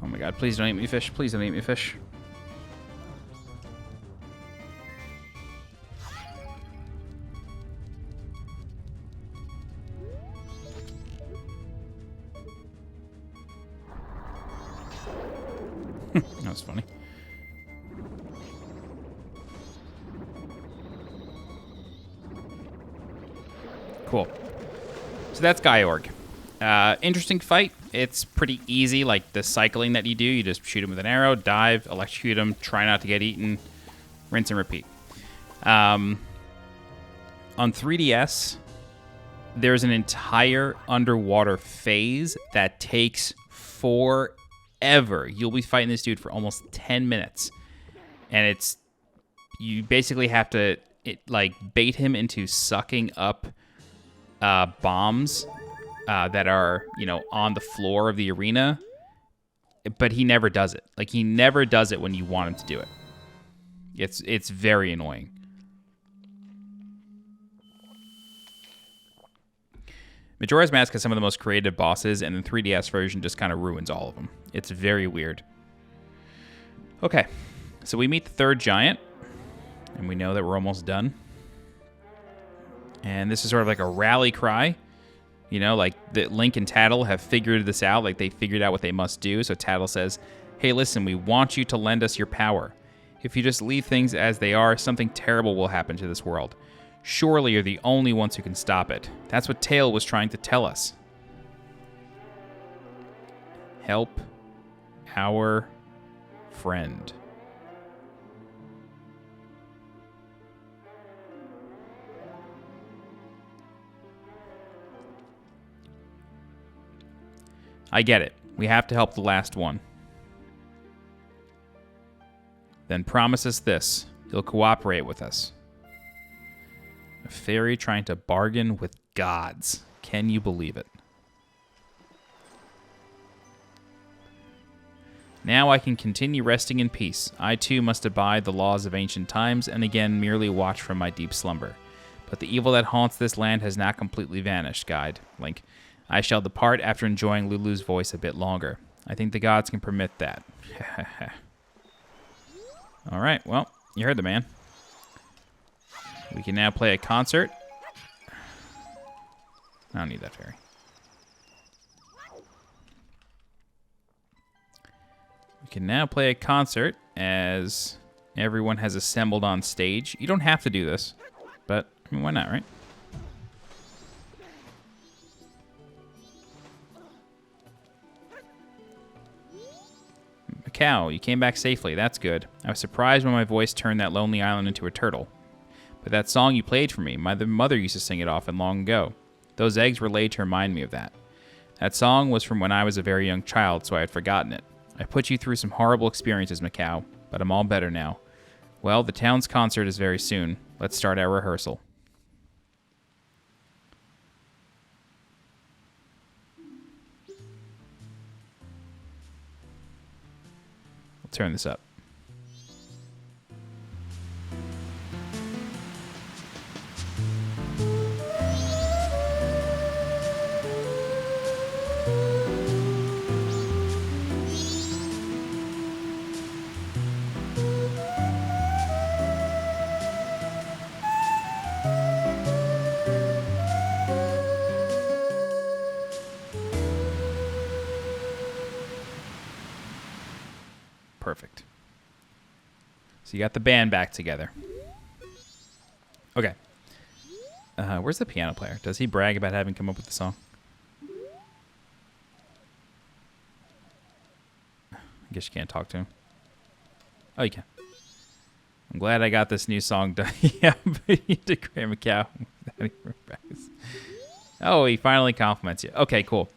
Oh my God, please don't eat me, fish. Please don't eat me, fish. That was funny. Cool. So that's Gyorg. Interesting fight. It's pretty easy, like the cycling that you do. You just shoot him with an arrow, dive, electrocute him, try not to get eaten, rinse and repeat. On 3DS, there's an entire underwater phase that takes forever. You'll be fighting this dude for almost 10 minutes. And it's... You basically have to, bait him into sucking up bombs that are, on the floor of the arena. But he never does it. Like, he never does it when you want him to do it. It's very annoying. Majora's Mask has some of the most creative bosses, and the 3DS version just kind of ruins all of them. It's very weird. Okay, so we meet the third giant, and we know that we're almost done. And this is sort of like a rally cry. Like that Link and Tattle have figured this out, like they figured out what they must do. So Tattle says, Hey, listen, we want you to lend us your power. If you just leave things as they are, something terrible will happen to this world. Surely you're the only ones who can stop it. That's what Tail was trying to tell us. Help our friend. I get it. We have to help the last one. Then promise us this. You'll cooperate with us. A fairy trying to bargain with gods. Can you believe it? Now I can continue resting in peace. I too must abide the laws of ancient times and again merely watch from my deep slumber. But the evil that haunts this land has not completely vanished, guide. Link. I shall depart after enjoying Lulu's voice a bit longer. I think the gods can permit that. All right, well, you heard the man. We can now play a concert. I don't need that fairy. We can now play a concert as everyone has assembled on stage. You don't have to do this, but I mean, why not, right? Cow, you came back safely. That's good. I was surprised when my voice turned that lonely island into a turtle. But that song you played for me, my mother used to sing it often long ago. Those eggs were laid to remind me of that. That song was from when I was a very young child, so I had forgotten it. I put you through some horrible experiences, Macau, but I'm all better now. Well, the town's concert is very soon. Let's start our rehearsal. Turn this up. Perfect. So you got the band back together. Okay. Where's the piano player? Does he brag about having come up with the song? I guess you can't talk to him. Oh, you can. I'm glad I got this new song done. Yeah, but you did Graham Macau. Oh, he finally compliments you. Okay, cool.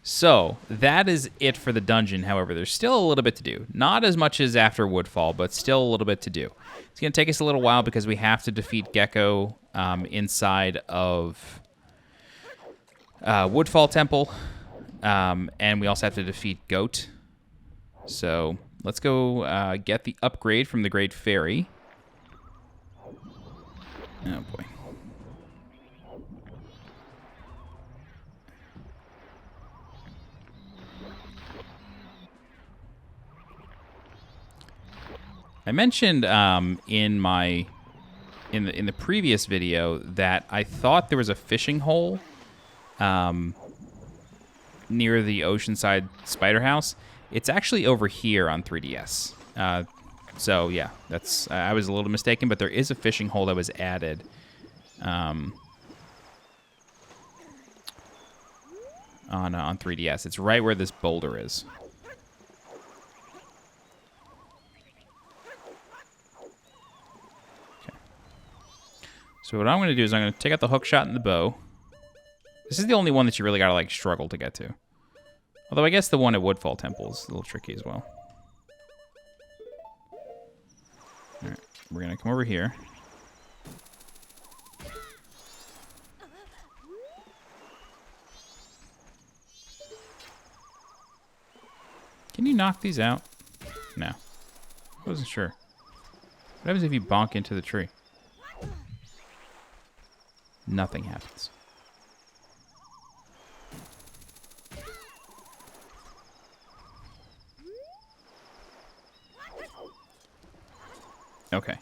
So, that is it for the dungeon. However, there's still a little bit to do. Not as much as after Woodfall, but still a little bit to do. It's going to take us a little while because we have to defeat Gekko inside of Woodfall Temple. And we also have to defeat Goht. So, let's go get the upgrade from the Great Fairy. Oh, boy. I mentioned in the previous video that I thought there was a fishing hole near the Oceanside Spider House. It's actually over here on 3DS. So yeah, that's I was a little mistaken, but there is a fishing hole that was added. On 3DS. It's right where this boulder is. So what I'm going to do is I'm going to take out the hook shot and the bow. This is the only one that you really got to like struggle to get to. Although I guess the one at Woodfall Temple is a little tricky as well. All right, we're going to come over here. Can you knock these out? No. I wasn't sure. What happens if you bonk into the tree? Nothing happens. Okay.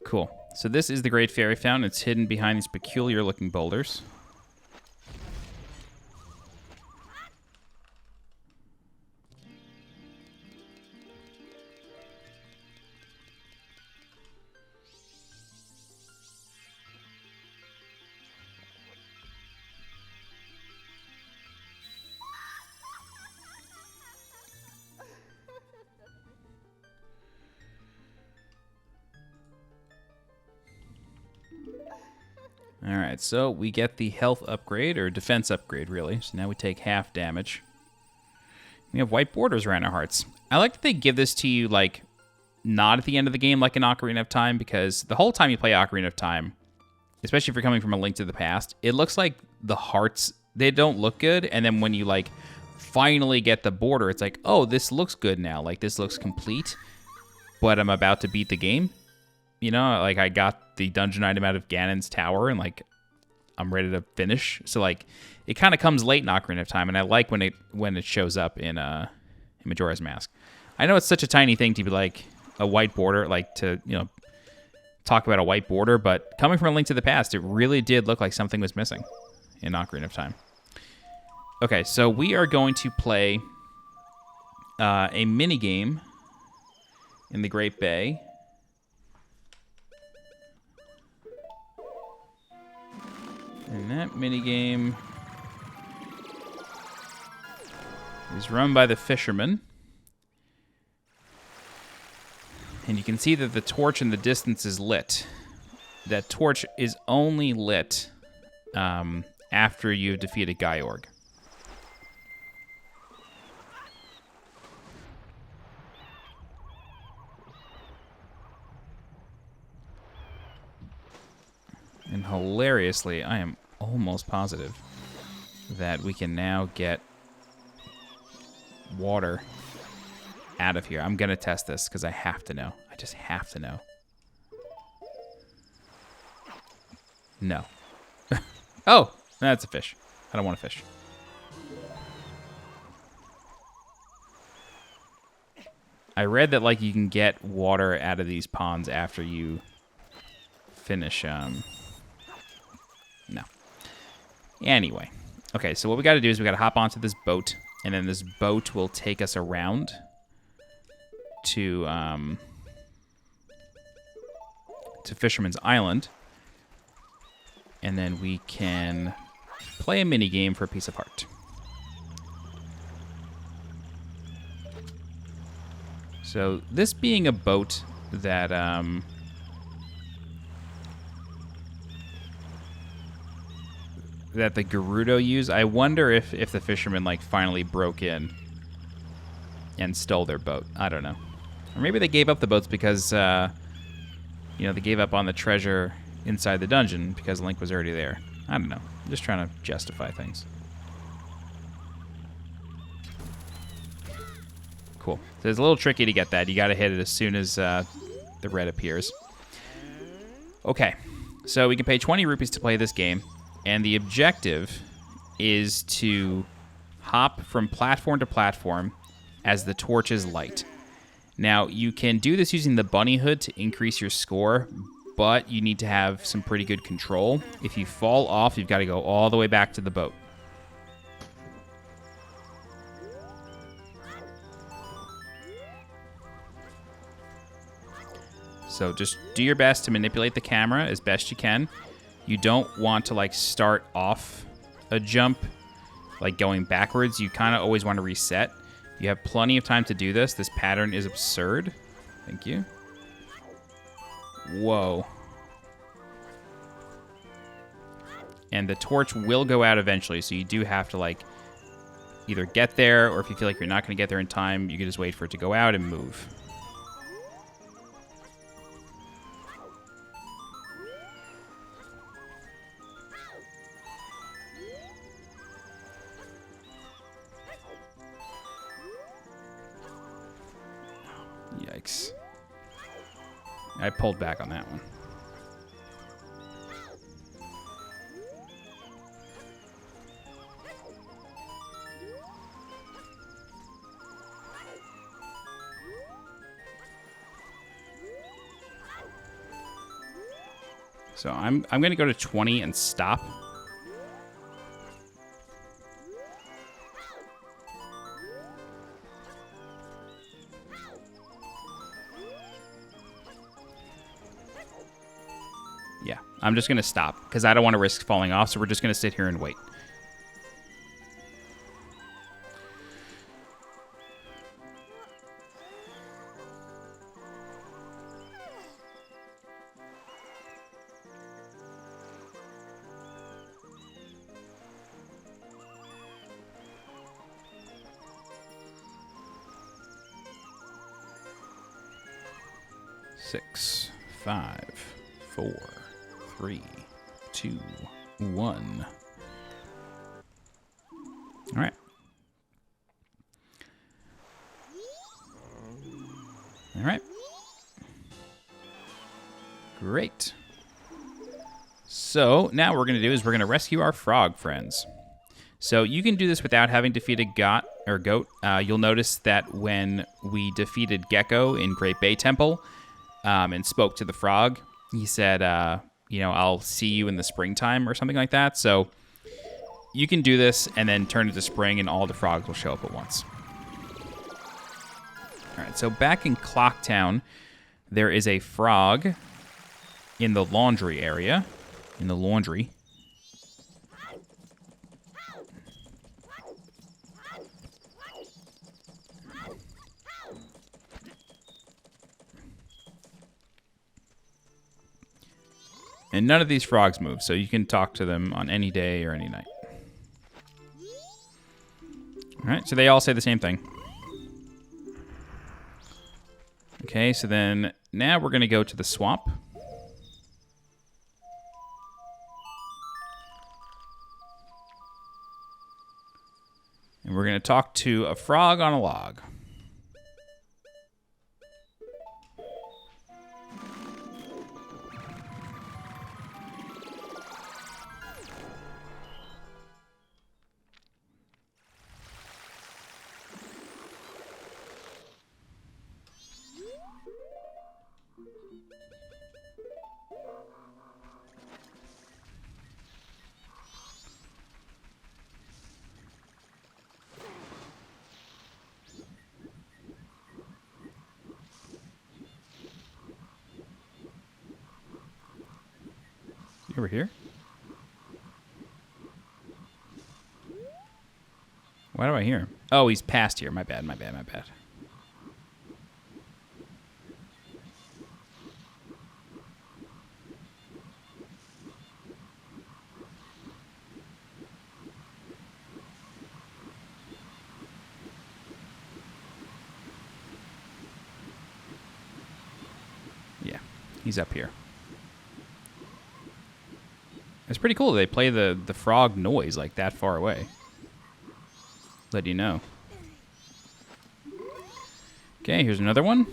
Cool. So this is the Great Fairy Fountain. It's hidden behind these peculiar looking boulders. All right, so we get the health upgrade, or defense upgrade, really. So now we take half damage. We have white borders around our hearts. I like that they give this to you, like, not at the end of the game like an Ocarina of Time, because the whole time you play Ocarina of Time, especially if you're coming from A Link to the Past, it looks like the hearts, they don't look good, and then when you, like, finally get the border, it's like, oh, this looks good now. Like, this looks complete, but I'm about to beat the game. You know, like, I got the dungeon item out of Ganon's tower, and, like, I'm ready to finish. So, like, it kind of comes late in Ocarina of Time, and I like when it shows up in Majora's Mask. I know it's such a tiny thing to be, like, a white border, like, to, you know, talk about a white border, but coming from A Link to the Past, it really did look like something was missing in Ocarina of Time. Okay, so we are going to play a mini game in the Great Bay. And that mini game is run by the fisherman. And you can see that the torch in the distance is lit. That torch is only lit after you've defeated Gyorg. And hilariously, I am almost positive that we can now get water out of here. I'm going to test this because I have to know. I just have to know. No. Oh, that's a fish. I don't want a fish. I read that, like, you can get water out of these ponds after you finish, no. Anyway. Okay, so what we got to do is we got to hop onto this boat, and then this boat will take us around to Fisherman's Island. And then we can play a mini game for a piece of heart. So this being a boat that that the Gerudo use, I wonder if the fishermen, like, finally broke in and stole their boat. I don't know. Or maybe they gave up the boats because you know, they gave up on the treasure inside the dungeon because Link was already there. I don't know. I'm just trying to justify things. Cool. So it's a little tricky to get that. You got to hit it as soon as the red appears. Okay. So we can pay 20 rupees to play this game, and the objective is to hop from platform to platform as the torches light. Now, you can do this using the bunny hood to increase your score, but you need to have some pretty good control. If you fall off, you've got to go all the way back to the boat. So just do your best to manipulate the camera as best you can. You don't want to, like, start off a jump, like, going backwards. You kind of always want to reset. You have plenty of time to do this. This pattern is absurd. Thank you. Whoa. And the torch will go out eventually, so you do have to, like, either get there, or if you feel like you're not going to get there in time, you can just wait for it to go out and move. Yikes. I pulled back on that one. So I'm going to go to 20 and stop. Yeah, I'm just going to stop because I don't want to risk falling off, so we're just going to sit here and wait. 6, 5, 4, 3, 2, 1. All right. All right. Great. So now what we're going to do is we're going to rescue our frog friends. So you can do this without having defeated Goht. You'll notice that when we defeated Gekko in Great Bay Temple and spoke to the frog, he said, I'll see you in the springtime or something like that. So you can do this and then turn it to spring and all the frogs will show up at once. All right, so back in Clocktown, there is a frog in the laundry area. In the laundry. And none of these frogs move, so you can talk to them on any day or any night. All right, so they all say the same thing. Okay, so then now we're going to go to the swamp. And we're going to talk to a frog on a log. Over here? Why do I hear him? Oh, he's past here. My bad. Yeah, he's up here. It's pretty cool. They play the frog noise like that far away. Let you know. Okay, here's another one.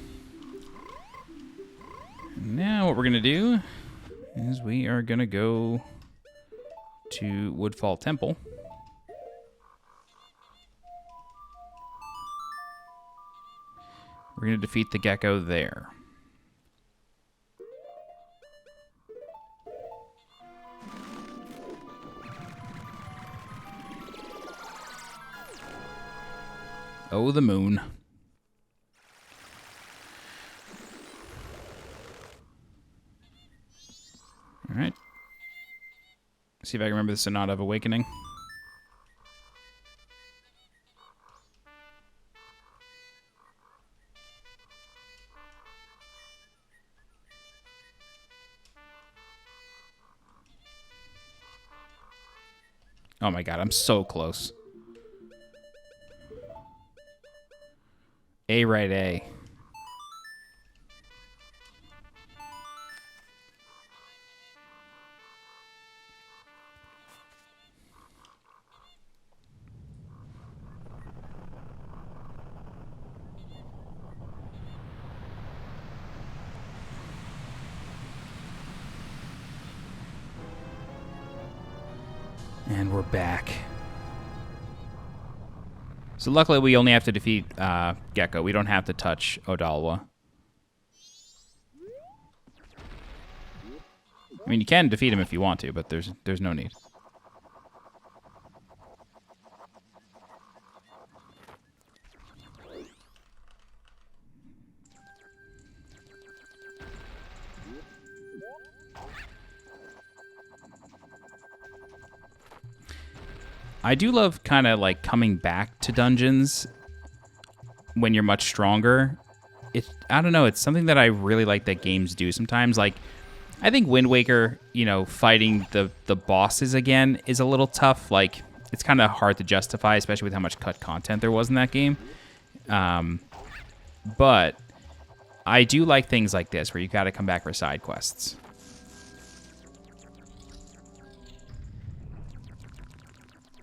Now what we're going to do is we are going to go to Woodfall Temple. We're going to defeat the Gekko there. Oh, the moon. All right. See if I can remember the Sonata of Awakening. Oh my god, I'm so close. A right A. And we're back. So luckily we only have to defeat Gekko. We don't have to touch Odalwa. I mean, you can defeat him if you want to, but there's no need. I do love kind of like coming back to dungeons when you're much stronger. I don't know, it's something that I really like that games do sometimes. Like, I think Wind Waker, fighting the bosses again is a little tough. Like, it's kind of hard to justify, especially with how much cut content there was in that game. But I do like things like this where you got to come back for side quests.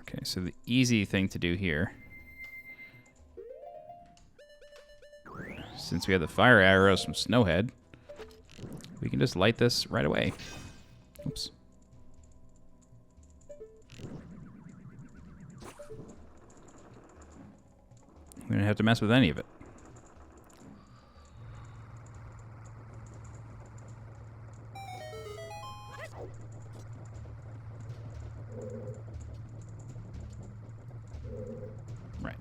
Okay, so the easy thing to do here, since we have the fire arrows from Snowhead, we can just light this right away. Oops. We don't have to mess with any of it. Right.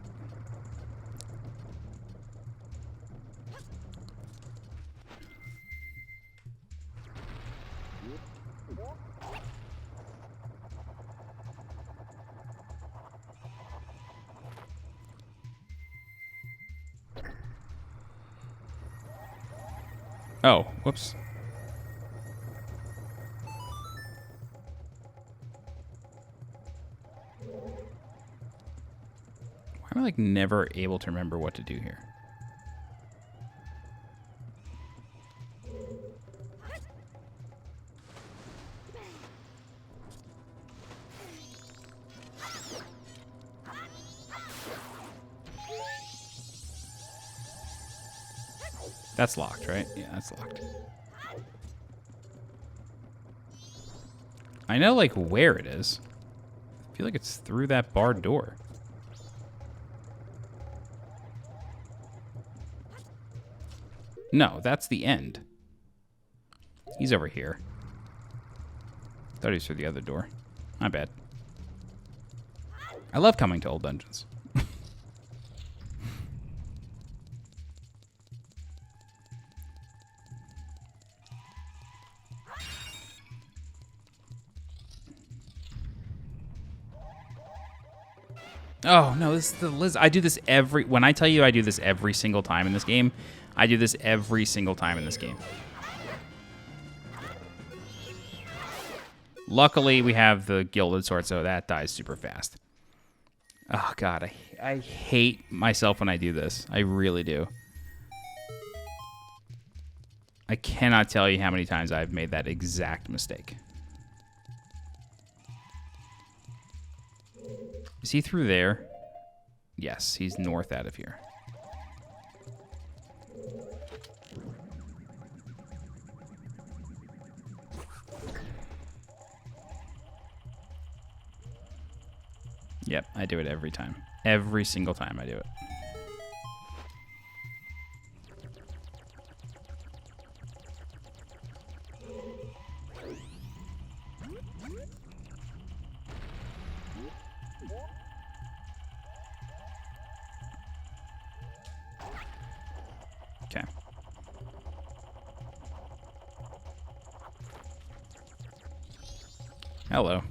Oh, whoops. Why am I like never able to remember what to do here? That's locked, right? Yeah, that's locked. I know, like, where it is. I feel like it's through that barred door. No, that's the end. He's over here. Thought he was through the other door. My bad. I love coming to old dungeons. Oh, no, this is the Liz. I do this when I tell you I do this every single time in this game, I do this every single time in this game. Luckily, we have the gilded sword, so that dies super fast. Oh, God, I hate myself when I do this. I really do. I cannot tell you how many times I've made that exact mistake. Is he through there? Yes, he's north out of here. Yep, I do it every time. Every single time I do it. Okay. Hello.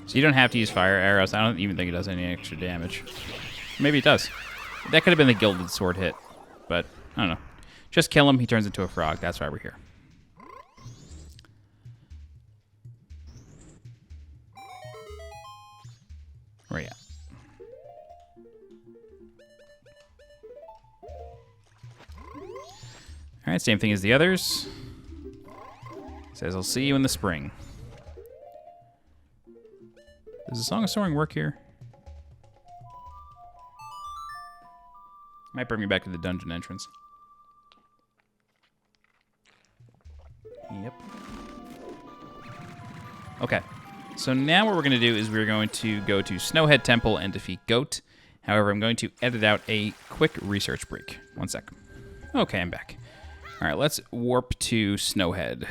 So you don't have to use fire arrows. I don't even think it does any extra damage. Maybe it does. That could have been the gilded sword hit, but I don't know. Just kill him. He turns into a frog. That's why we're here. Where are you at? All right, same thing as the others. Says, I'll see you in the spring. Does the Song of Soaring work here? Might bring me back to the dungeon entrance. Yep. Okay. So now what we're going to do is we're going to go to Snowhead Temple and defeat Goht. However, I'm going to edit out a quick research break. 1 sec. Okay, I'm back. All right, let's warp to Snowhead.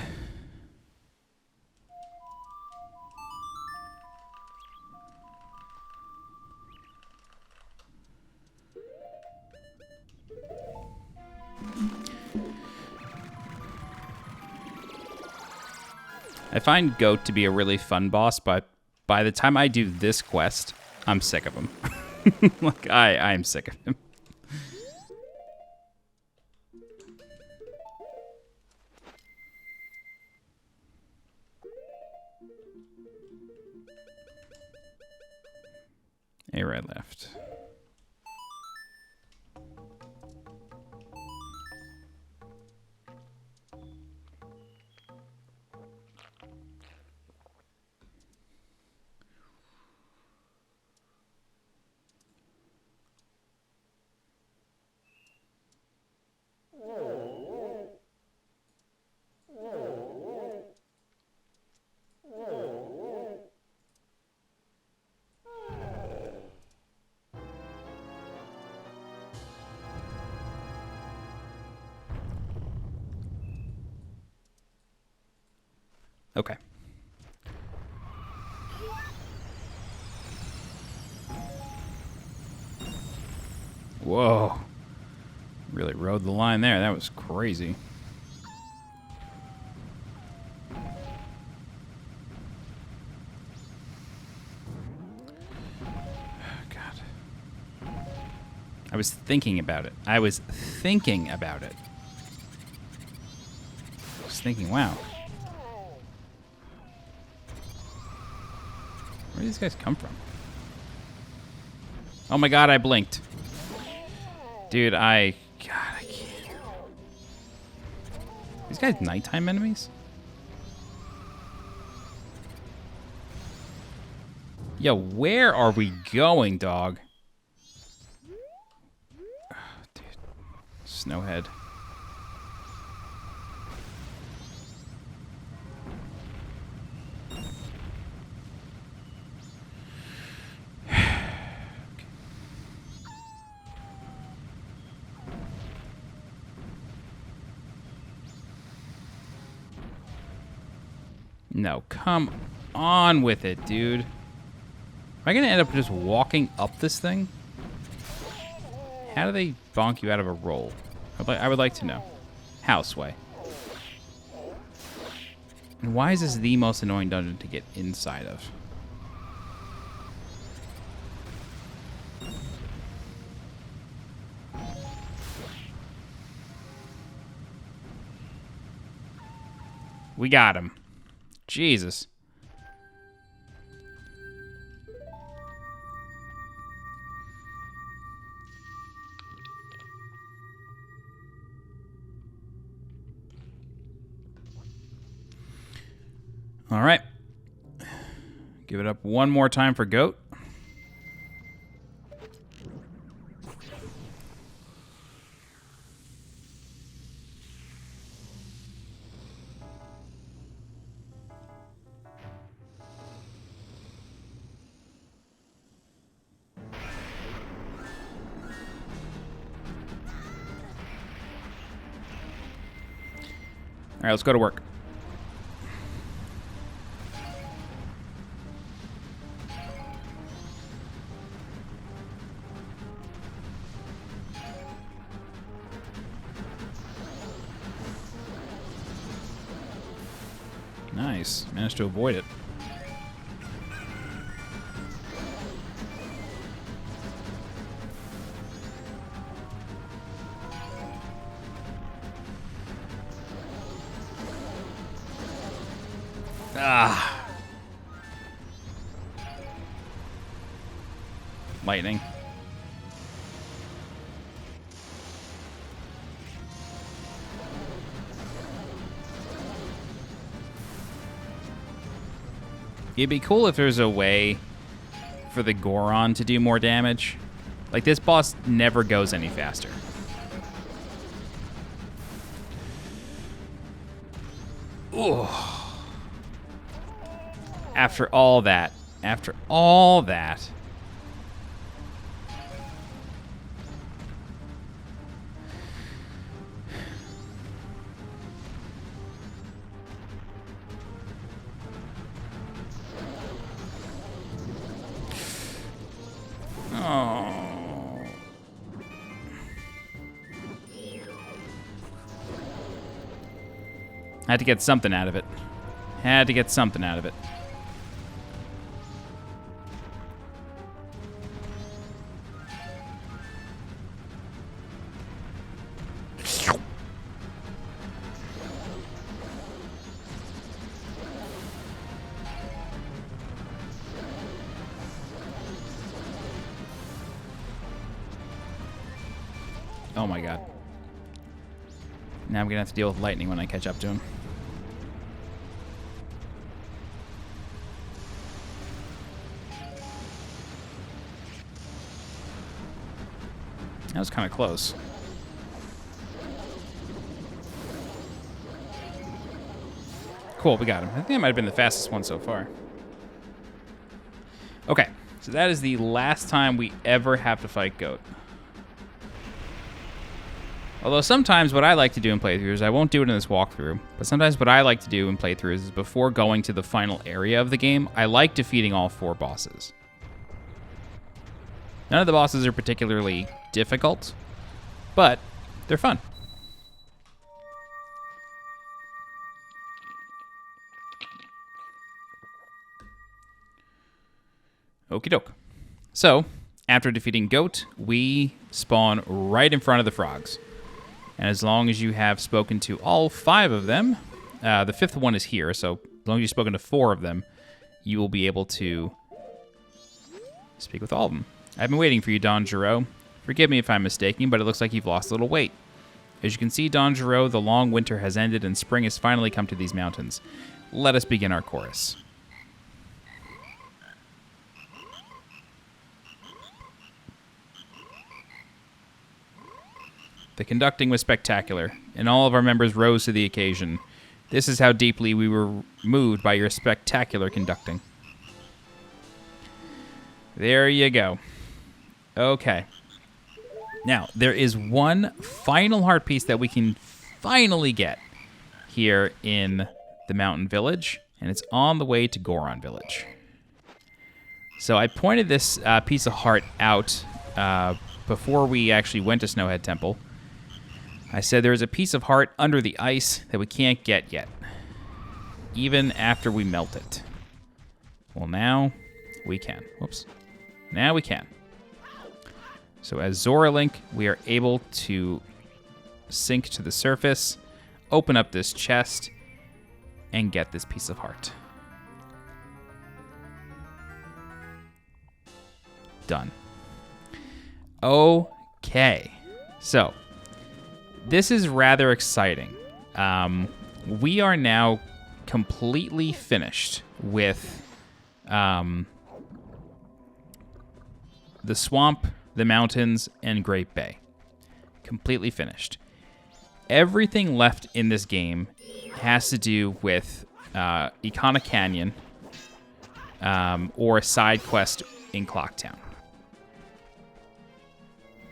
I find Goht to be a really fun boss, but by the time I do this quest, I'm sick of him. Like, I'm sick of him. A right left. Okay. Whoa. Really rode the line there. That was crazy. God. I was thinking about it. I was thinking, wow. Where do these guys come from? Oh my god, I blinked. Dude, God, I can't. These guys nighttime enemies? Yo, where are we going, dog? Oh, dude. Snowhead. No, come on with it, dude. Am I gonna end up just walking up this thing? How do they bonk you out of a roll? I would like to know. Houseway. And why is this the most annoying dungeon to get inside of? We got him. Jesus. All right. Give it up one more time for Goht. All right, let's go to work. Nice. Managed to avoid it. Ah. Lightning. It'd be cool if there's a way for the Goron to do more damage. Like, this boss never goes any faster. Ooh. After all that. Had to get something out of it. Had to get something out of it. Oh my god. Now I'm gonna have to deal with lightning when I catch up to him. That was kind of close. Cool, we got him. I think that might have been the fastest one so far. Okay, so that is the last time we ever have to fight Goht. Although sometimes what I like to do in playthroughs, I won't do it in this walkthrough, but sometimes what I like to do in playthroughs is before going to the final area of the game, I like defeating all 4 bosses. None of the bosses are particularly difficult, but they're fun. Okie doke. So, after defeating Goht, we spawn right in front of the frogs. And as long as you have spoken to all 5 of them, the 5th one is here, so as long as you've spoken to 4 of them, you will be able to speak with all of them. I've been waiting for you, Don Gero. Forgive me if I'm mistaken, but it looks like you've lost a little weight. As you can see, Don Gero, the long winter has ended and spring has finally come to these mountains. Let us begin our chorus. The conducting was spectacular, and all of our members rose to the occasion. This is how deeply we were moved by your spectacular conducting. There you go. Okay. Now, there is one final heart piece that we can finally get here in the mountain village, and it's on the way to Goron village. So I pointed this piece of heart out before we actually went to Snowhead Temple. I said there is a piece of heart under the ice that we can't get yet, even after we melt it. Well, now we can. Whoops. Now we can. So as Zora Link, we are able to sink to the surface, open up this chest, and get this piece of heart. Done. Okay. So, this is rather exciting. We are now completely finished with the swamp, the mountains, and Great Bay. Completely finished. Everything left in this game has to do with Icona Canyon or a side quest in Clocktown.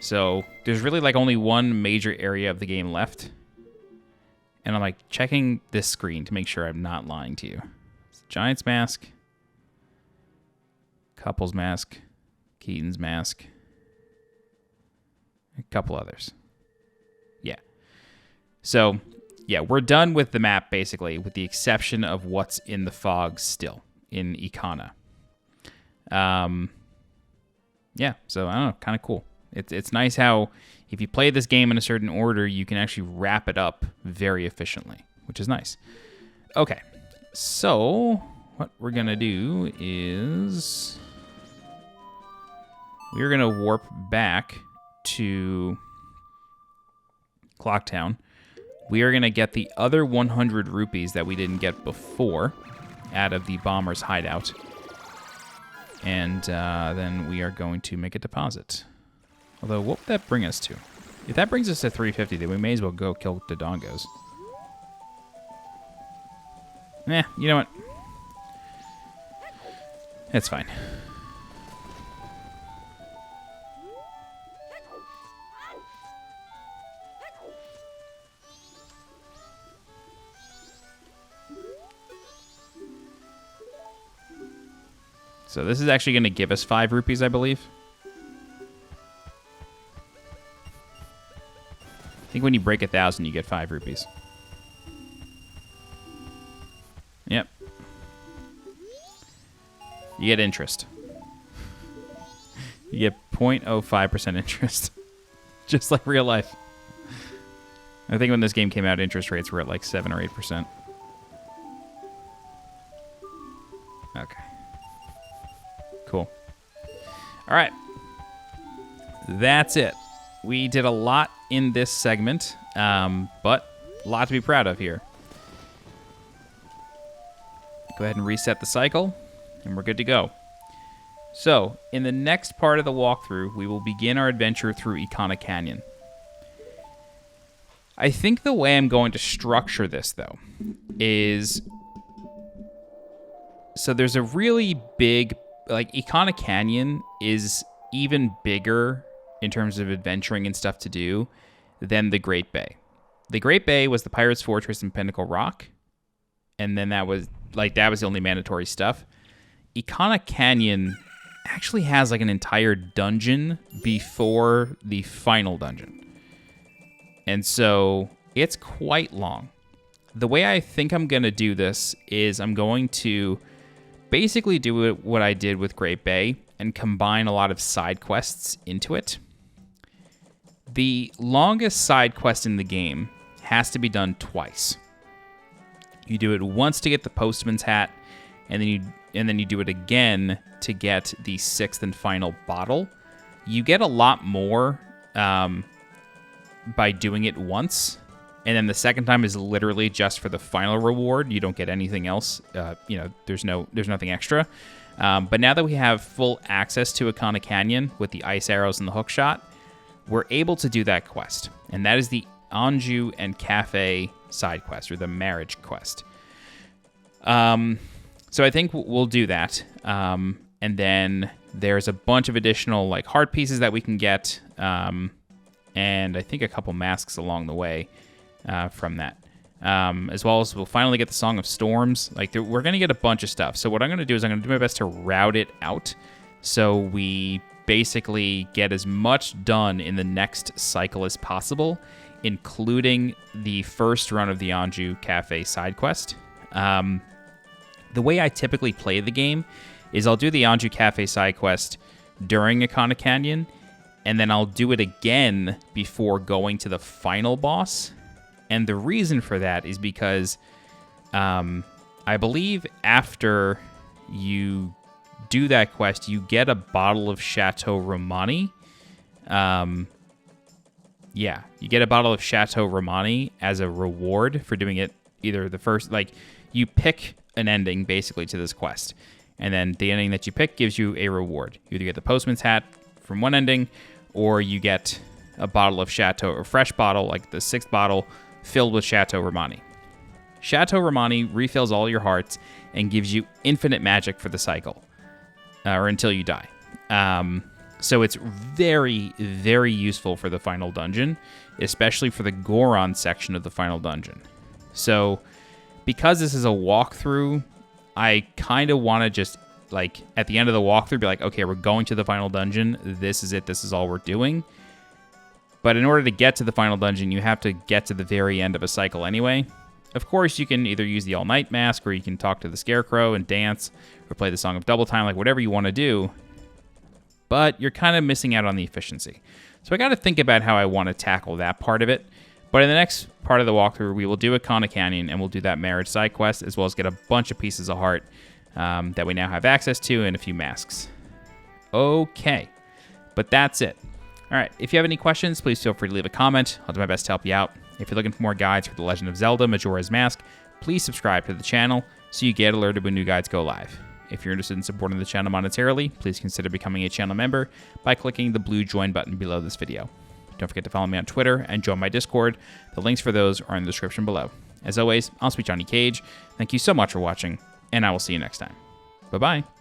So there's really like only one major area of the game left. And I'm like checking this screen to make sure I'm not lying to you. Giant's Mask, Couple's Mask, Keaton's Mask, a couple others. Yeah. So, yeah, we're done with the map, basically, with the exception of what's in the fog still, in Icona. Yeah, so, I don't know, kind of cool. It's nice how, if you play this game in a certain order, you can actually wrap it up very efficiently, which is nice. Okay, so, what we're going to do is we're going to warp back to Clocktown. We are going to get the other 100 rupees that we didn't get before out of the bomber's hideout. And then we are going to make a deposit. Although, what would that bring us to? If that brings us to 350, then we may as well go kill the dongos. You know what? It's fine. So this is actually going to give us 5 rupees, I believe. I think when you break 1,000, you get 5 rupees. You get interest. You get 0.05% interest. Just like real life. I think when this game came out, interest rates were at like 7 or 8%. Okay. Cool. All right. That's it. We did a lot in this segment, but a lot to be proud of here. Go ahead and reset the cycle, and we're good to go. So, in the next part of the walkthrough, we will begin our adventure through Ikana Canyon. I think the way I'm going to structure this, though, is... So there's a really big... Like, Ikana Canyon is even bigger in terms of adventuring and stuff to do than the Great Bay. The Great Bay was the Pirate's Fortress and Pinnacle Rock, and then that was the only mandatory stuff. Ikana Canyon actually has like an entire dungeon before the final dungeon. And so it's quite long. The way I think I'm going to do this is I'm going to basically do what I did with Great Bay and combine a lot of side quests into it. The longest side quest in the game has to be done twice. You do it once to get the postman's hat, and then you do it again to get the 6th and final bottle. You get a lot more by doing it once, and then the second time is literally just for the final reward. You don't get anything else. There's nothing extra. But now that we have full access to Ikana Canyon with the ice arrows and the hook shot, we're able to do that quest, and that is the Anju and Cafe side quest, or the marriage quest. So I think we'll do that. And then there's a bunch of additional like heart pieces that we can get, and I think a couple masks along the way from that. As well as we'll finally get the Song of Storms. We're going to get a bunch of stuff. So what I'm going to do is I'm going to do my best to route it out so we basically get as much done in the next cycle as possible, including the first run of the Anju Cafe side quest. The way I typically play the game is I'll do the Anju Cafe side quest during Ikana Canyon, and then I'll do it again before going to the final boss. And the reason for that is because I believe after you do that quest, you get a bottle of Chateau Romani. You get a bottle of Chateau Romani as a reward for doing it either the first... you pick an ending, basically, to this quest. And then the ending that you pick gives you a reward. You either get the postman's hat from one ending, or you get a bottle of Chateau, or fresh bottle, like the 6th bottle, filled with Chateau Romani. Chateau Romani refills all your hearts and gives you infinite magic for the cycle, or until you die. So it's very, very useful for the final dungeon, especially for the Goron section of the final dungeon. So because this is a walkthrough, I kind of want to just, at the end of the walkthrough, be like, okay, we're going to the final dungeon. This is it. This is all we're doing. But in order to get to the final dungeon, you have to get to the very end of a cycle anyway. Of course, you can either use the all-night mask, or you can talk to the Scarecrow and dance, or play the Song of Double Time, whatever you want to do. But you're kind of missing out on the efficiency. So I got to think about how I want to tackle that part of it. But in the next part of the walkthrough, we will do Ikana Canyon, and we'll do that marriage side quest, as well as get a bunch of pieces of heart that we now have access to, and a few masks. Okay, but that's it. All right, if you have any questions, please feel free to leave a comment. I'll do my best to help you out. If you're looking for more guides for The Legend of Zelda Majora's Mask, please subscribe to the channel so you get alerted when new guides go live. If you're interested in supporting the channel monetarily, please consider becoming a channel member by clicking the blue join button below this video. Don't forget to follow me on Twitter and join my Discord. The links for those are in the description below. As always, I'm SweetJohnnyCage. Thank you so much for watching, and I will see you next time. Bye-bye.